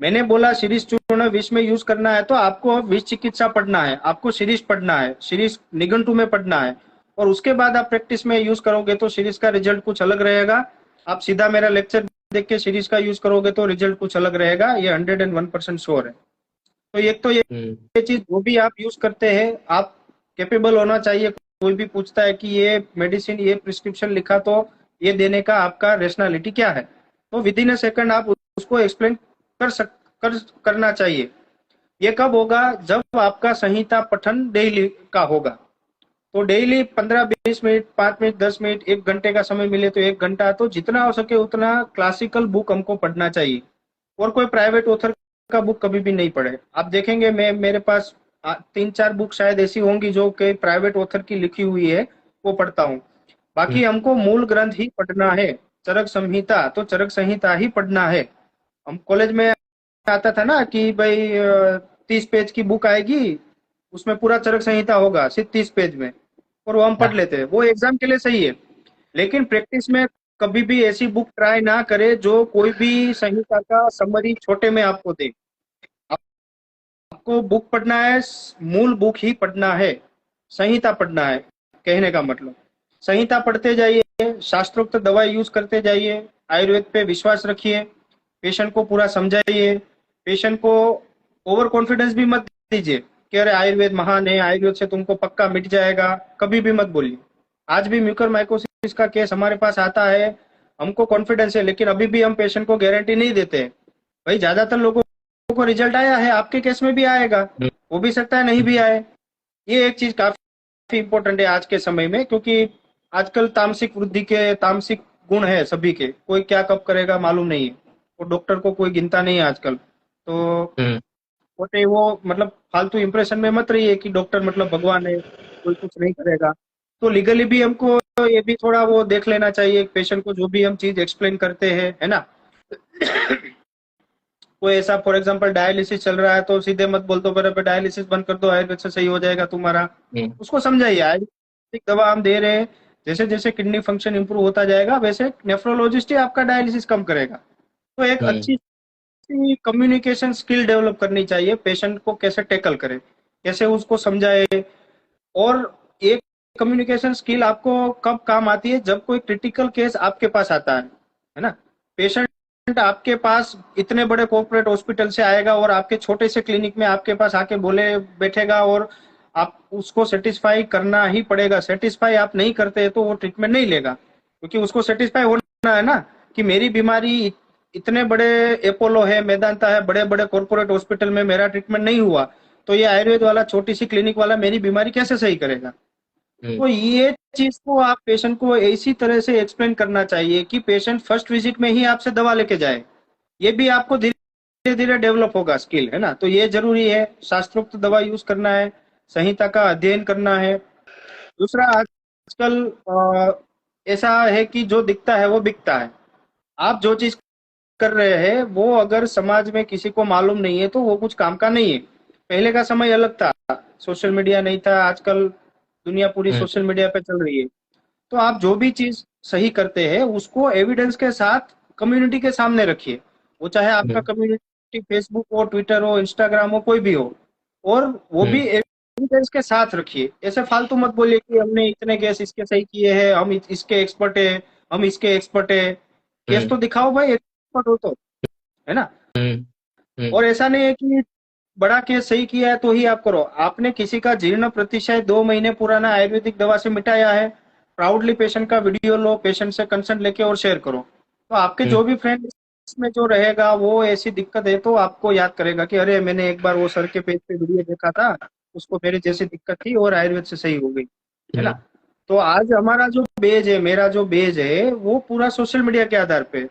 मैंने बोला शिरीष चूर्ण विष में यूज करना है तो आपको विष चिकित्सा पढ़ना है, आपको शिरीष पढ़ना है, शिरीष निघंटु में पढ़ना है, और उसके बाद आप प्रैक्टिस में यूज करोगे तो शिरीष का रिजल्ट कुछ अलग रहेगा। आप सीधा मेरा लेक्चर देख के शिरीष का यूज करोगे तो रिजल्ट कुछ अलग रहेगा, ये 101% श्योर है। तो एक तो हम्म, ये चीज जो भी आप यूज करते हैं, आप कैपेबल होना चाहिए। कोई भी पूछता है कि ये मेडिसिन, ये प्रिस्क्रिप्शन लिखा तो ये देने का आपका रेशनैलिटी क्या है, तो विद इन अ सेकंड आप उसको एक्सप्लेन कर सक कर करना चाहिए। ये कब होगा? जब आपका संहिता पठन डेली का होगा। तो डेली 15-20 मिनट, 5 मिनट, 10 मिनट, 1 घंटे का समय मिले तो 1 घंटा, तो जितना हो सके उतना क्लासिकल बुक हमको पढ़ना चाहिए। और कोई प्राइवेट ऑथर का बुक कभी भी नहीं पढ़े। आप देखेंगे, मैं मेरे पास तीन चार बुक शायद ऐसी होंगी जो कि प्राइवेट ऑथर की लिखी हुई है, वो पढ़ता हूँ। बाकी हमको मूल ग्रंथ ही पढ़ना है। चरक संहिता तो चरक संहिता ही पढ़ना है। हम कॉलेज में आता था ना कि भाई 30 पेज की बुक आएगी, उसमें पूरा चरक संहिता होगा सिर्फ 30 पेज में, और वो हम पढ़ हाँ। लेते हैं। वो एग्जाम के लिए सही है, लेकिन प्रैक्टिस में कभी भी ऐसी बुक ट्राई ना करे जो कोई भी संहिता का समरी छोटे में आपको दे। आपको बुक पढ़ना है, मूल बुक ही पढ़ना है, संहिता पढ़ना है। कहने का मतलब, संहिता पढ़ते जाइए, शास्त्रोक्त दवा यूज करते जाइए, आयुर्वेद पे विश्वास रखिए, पेशेंट को पूरा समझाइए। पेशेंट को ओवर कॉन्फिडेंस भी मत दीजिए कि अरे आयुर्वेद महान है, आयुर्वेद से तुमको पक्का मिट जाएगा, कभी भी मत बोलिए। आज भी म्यूकर माइकोसिस का केस हमारे पास आता है, हमको कॉन्फिडेंस है, लेकिन अभी भी हम पेशेंट को गारंटी नहीं देते। भाई ज्यादातर लोगों को रिजल्ट आया है, आपके केस में भी आएगा, हो भी सकता है नहीं भी आए। ये एक चीज काफी इंपॉर्टेंट है आज के समय में, क्योंकि आजकल तामसिक वृद्धि के तामसिक गुण है सभी के, कोई क्या कब करेगा मालूम नहीं है, और डॉक्टर को कोई गिनता नहीं है आजकल। तो हम्म। होते वो मतलब फालतू इंप्रेशन में मत रहिए कि डॉक्टर मतलब भगवान है, कोई कुछ नहीं करेगा। तो लीगली भी हमको ये भी थोड़ा वो देख लेना चाहिए, पेशेंट को जो भी हम चीज एक्सप्लेन करते हैं, है ना। कोई ऐसा फॉर एग्जांपल डायलिसिस चल रहा है तो सीधे मत बोल दो बराबर डायलिसिस बंद कर दो, आयुर्वेद से सही हो जाएगा तुम्हारा। हम्म। उसको समझाइए आयुर्वेदिक दवा हम दे रहे हैं, जैसे जैसे किडनी फंक्शन इंप्रूव होता जाएगा वैसे नेफ्रोलॉजिस्ट ही आपका डायलिसिस कम करेगा। तो एक हम्म। अच्छी कम्युनिकेशन स्किल डेवलप करनी चाहिए, पेशेंट को कैसे टैकल करे, कैसे उसको समझाए। और एक कम्युनिकेशन स्किल आपको कब काम आती है, जब कोई क्रिटिकल केस आपके पास आता है ना। पेशेंट आपके पास इतने बड़े कॉर्पोरेट हॉस्पिटल से आएगा और आपके छोटे से क्लिनिक में आपके पास आके बोले बैठेगा, और आप उसको सेटिस्फाई करना ही पड़ेगा। सेटिस्फाई आप नहीं करते तो वो ट्रीटमेंट नहीं लेगा, क्योंकि उसको सेटिस्फाई होना है ना कि मेरी बीमारी इतने बड़े अपोलो है, मेदांता है, बड़े बड़े कॉर्पोरेट हॉस्पिटल में मेरा ट्रीटमेंट नहीं हुआ, तो ये आयुर्वेद वाला छोटी सी क्लिनिक वाला मेरी बीमारी कैसे सही करेगा। हम्म। तो ये चीज को आप पेशेंट को इसी तरह से एक्सप्लेन करना चाहिए कि पेशेंट फर्स्ट विजिट में ही आपसे दवा लेके जाए। ये भी आपको धीरे धीरे डेवलप होगा स्किल, है ना। तो ये जरूरी है, शास्त्रोक्त दवा यूज करना है, संहिता का अध्ययन करना है। दूसरा, आजकल ऐसा है कि जो दिखता है वो बिकता है। आप जो चीज कर रहे हैं वो अगर समाज में किसी को मालूम नहीं है तो वो कुछ काम का नहीं है। पहले का समय अलग था, सोशल मीडिया नहीं था, आजकल दुनिया पूरी हम्म। सोशल मीडिया पे चल रही है। तो आप जो भी चीज सही करते हैं उसको एविडेंस के साथ कम्युनिटी के सामने रखिए। वो चाहे आपका हम्म। कम्युनिटी फेसबुक हो, ट्विटर हो, इंस्टाग्राम हो, कोई भी हो, और वो भी हम्म। एविडेंस के साथ रखिए। ऐसे फालतू मत बोलिए कि हमने इतने केस इसके सही किए हैं, हम इसके एक्सपर्ट है, हम इसके एक्सपर्ट है। केस हम्म। तो दिखाओ भाई, एक्सपर्ट हो तो, है ना। हम्म। हम्म। और ऐसा नहीं है कि बड़ा केस सही किया है तो ही आप करो। आपने किसी का जीर्ण प्रतिशय 2 महीने पुराना आयुर्वेदिक दवा से मिटाया है, प्राउडली पेशेंट का वीडियो लो, पेशेंट से कंसल्ट लेके और शेयर करो। तो आपके हम्म। जो भी फ्रेंड इसमें जो रहेगा वो ऐसी दिक्कत है तो आपको याद करेगा कि अरे मैंने एक बार वो सर के पेज पे वीडियो देखा था, उसको मेरे जैसी दिक्कत थी और आयुर्वेद से सही हो गई, है ना। हम्म। तो आज हमारा जो बेज है, मेरा जो बेज है वो पूरा सोशल मीडिया के आधार पे।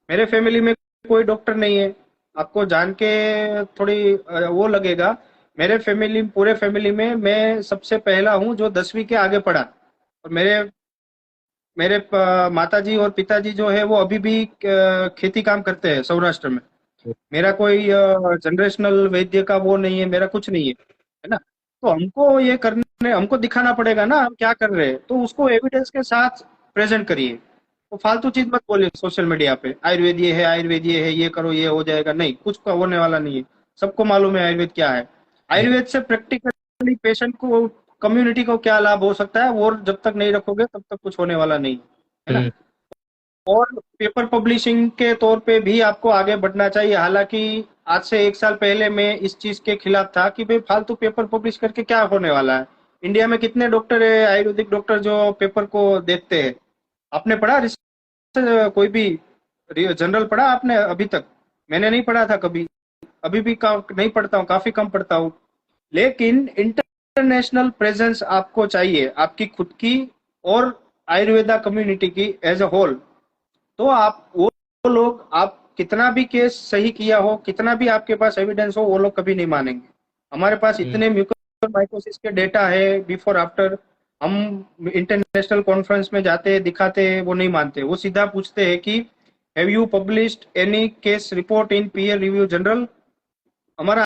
मेरे फैमिली में कोई डॉक्टर नहीं है। आपको जान के थोड़ी वो लगेगा, मेरे फैमिली पूरे फैमिली में मैं सबसे पहला हूँ जो 10वीं के आगे पढ़ा। और मेरे मेरे माताजी और पिताजी जो है वो अभी भी खेती काम करते हैं सौराष्ट्र में। मेरा कोई जनरेशनल वैद्य का वो नहीं है, मेरा कुछ नहीं है ना। तो हमको ये करने, हमको दिखाना पड़ेगा ना हम क्या कर रहे हैं, तो उसको एविडेंस के साथ प्रेजेंट करिए। तो फालतू चीज मत बोलिए सोशल मीडिया पे, आयुर्वेद ये है, आयुर्वेद ये है, ये करो ये हो जाएगा, नहीं, कुछ का होने वाला नहीं है। सबको मालूम है आयुर्वेद क्या है। आयुर्वेद से प्रैक्टिकली पेशेंट को, कम्युनिटी को क्या लाभ हो सकता है, वो जब तक नहीं रखोगे तब तक कुछ होने वाला नहीं है ना। हम्म। और पेपर पब्लिशिंग के तौर पे भी आपको आगे बढ़ना चाहिए। हालांकि आज से 1 साल पहले मैं इस चीज के खिलाफ था कि भाई फालतू पेपर पब्लिश करके क्या होने वाला है। इंडिया में कितने डॉक्टर है आयुर्वेदिक डॉक्टर जो पेपर को देखते हैं। आपने पढ़ा कोई भी जनरल पढ़ा आपने अभी तक? मैंने नहीं पढ़ा था कभी, अभी भी नहीं पढ़ता हूँ, काफी कम पढ़ता हूँ। लेकिन इंटरनेशनल प्रेजेंस आपको चाहिए, आपकी खुद की और आयुर्वेदा कम्युनिटी की एज अ होल। तो आप वो लोग, आप कितना भी केस सही किया हो, कितना भी आपके पास एविडेंस हो, वो लोग कभी नहीं मानेंगे। हमारे पास इतने म्यूकोर माइकोसिस के डेटा है बिफोर आफ्टर। हम इंटरनेशनल कॉन्फ्रेंस में जाते हैं, दिखाते हैं, वो नहीं मानते। वो सीधा पूछते हैं कि have you published any case report in peer review journal. हमारा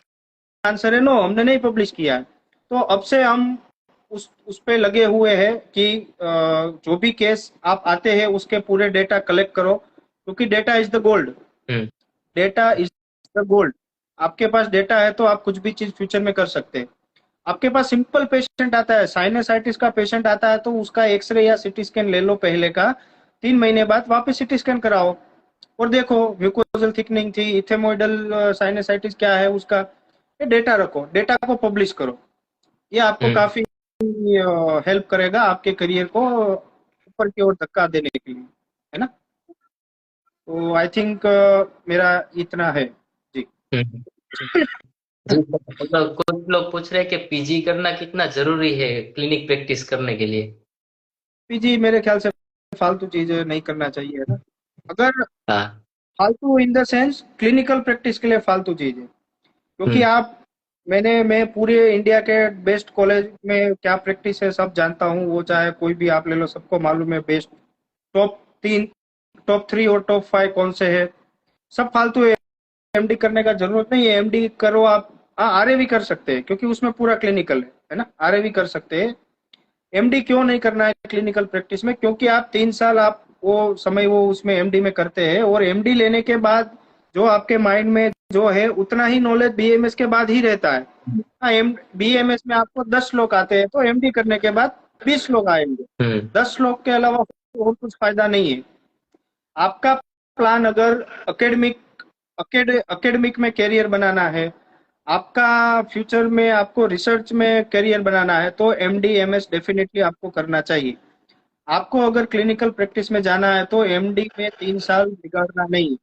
आंसर है नो, हमने नहीं पब्लिश किया है। तो अब से हम उस पे लगे हुए हैं कि जो भी केस आप आते हैं उसके पूरे डेटा कलेक्ट करो, क्योंकि data is the gold. Hmm data is the gold. आपके पास डेटा है तो आप कुछ भी चीज फ्यूचर में कर सकते हैं। आपके पास सिंपल पेशेंट आता है, साइनसाइटिस का पेशेंट आता है, तो उसका एक्सरे या सीटी स्कैन ले लो पहले का, 3 महीने बाद वापस सीटी स्कैन कराओ और देखो म्यूकोजल थिकनिंग थी, इथेमोइडल साइनसाइटिस क्या है उसका। ये डेटा रखो, डेटा को पब्लिश करो। ये आपको हम्म काफी हेल्प करेगा आपके करियर को ऊपर की ओर धक्का देने के लिए, है ना। तो आई थिंक मेरा इतना है जी। हम्म। जी सर, मतलब कुछ लोग पूछ रहे हैं कि पीजी करना कितना जरूरी है क्लिनिक प्रैक्टिस करने के लिए। पीजी मेरे ख्याल से फालतू चीजें नहीं करना चाहिए, है ना। अगर हाँ। फालतू in the sense clinical practice के लिए फालतू चीज है, क्योंकि हम्म आप मैं पूरे इंडिया के बेस्ट कॉलेज में क्या प्रैक्टिस है सब जानता हूँ। वो चाहे कोई भी आप ले लो, सबको मालूम है बेस्ट टॉप 3, टॉप 3 और टॉप 5 कौन से है। सब फालतू है। एमडी करने का जरूरत नहीं है। एमडी करो आप। हाँ, आरए भी कर सकते हैं क्योंकि उसमें पूरा क्लिनिकल है ना। आरए भी कर सकते हैं। एमडी क्यों नहीं करना है क्लिनिकल प्रैक्टिस में? क्योंकि आप 3 साल आप वो समय वो उसमें एमडी में करते हैं, और एमडी लेने के बाद जो आपके माइंड में जो है उतना ही नॉलेज बीएमएस के बाद ही रहता है। हाँ, बीएमएस में आपको 10 श्लोक आते हैं, तो एमडी करने के बाद 20 श्लोक आएंगे। हम्म 10 श्लोक के अलावा और कुछ फायदा नहीं है। आपका प्लान अगर अकेडमिक अकेडमिक में कैरियर बनाना है, आपका फ्यूचर में आपको रिसर्च में करियर बनाना है, तो एमडी एमएस डेफिनेटली आपको करना चाहिए। आपको अगर क्लिनिकल प्रैक्टिस में जाना है तो एमडी में 3 साल बिगाड़ना नहीं है,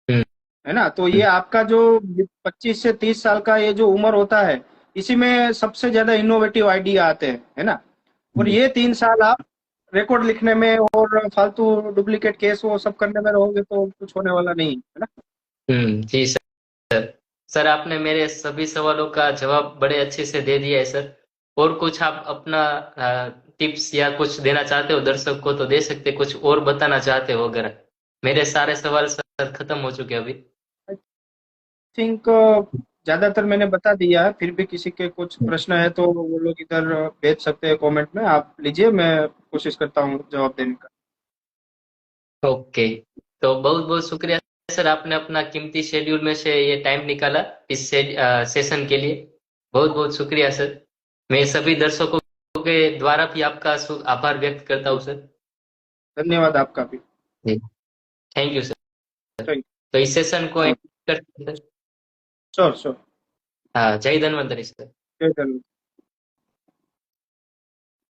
हम्म है ना। तो ये आपका जो 25 से 30 साल का ये जो उम्र होता है, इसी में सबसे ज्यादा इनोवेटिव आइडिया आते हैं, है ना। और हम्म ये 3 साल आप रिकॉर्ड लिखने में और फालतू डुप्लीकेट केस वो सब करने में रहोगे तो कुछ होने वाला नहीं है ना। जी सर। सर आपने मेरे सभी सवालों का जवाब बड़े अच्छे से दे दिया है सर। और कुछ आप अपना टिप्स या कुछ देना चाहते हो दर्शक को तो दे सकते, कुछ और बताना चाहते हो अगर। मेरे सारे सवाल सर खत्म हो चुके हैं अभी। आई थिंक ज्यादातर मैंने बता दिया है। फिर भी किसी के कुछ प्रश्न है तो वो लोग इधर भेज सकते हैं कमेंट में। आप लीजिए, मैं कोशिश करता हूँ जवाब देने का। ओके। तो बहुत बहुत शुक्रिया सर, आपने अपना कीमती शेड्यूल में से ये टाइम निकाला इस सेशन के लिए। बहुत बहुत शुक्रिया सर। मैं सभी दर्शकों के द्वारा भी आपका आभार व्यक्त करता हूँ सर। धन्यवाद आपका भी। जी, थैंक यू सर। थैंक तो इस सेशन को यू। एंड करते हैं सर। Sure sure. हाँ, जय धन्वंतरि सर। जय धन्यवाद।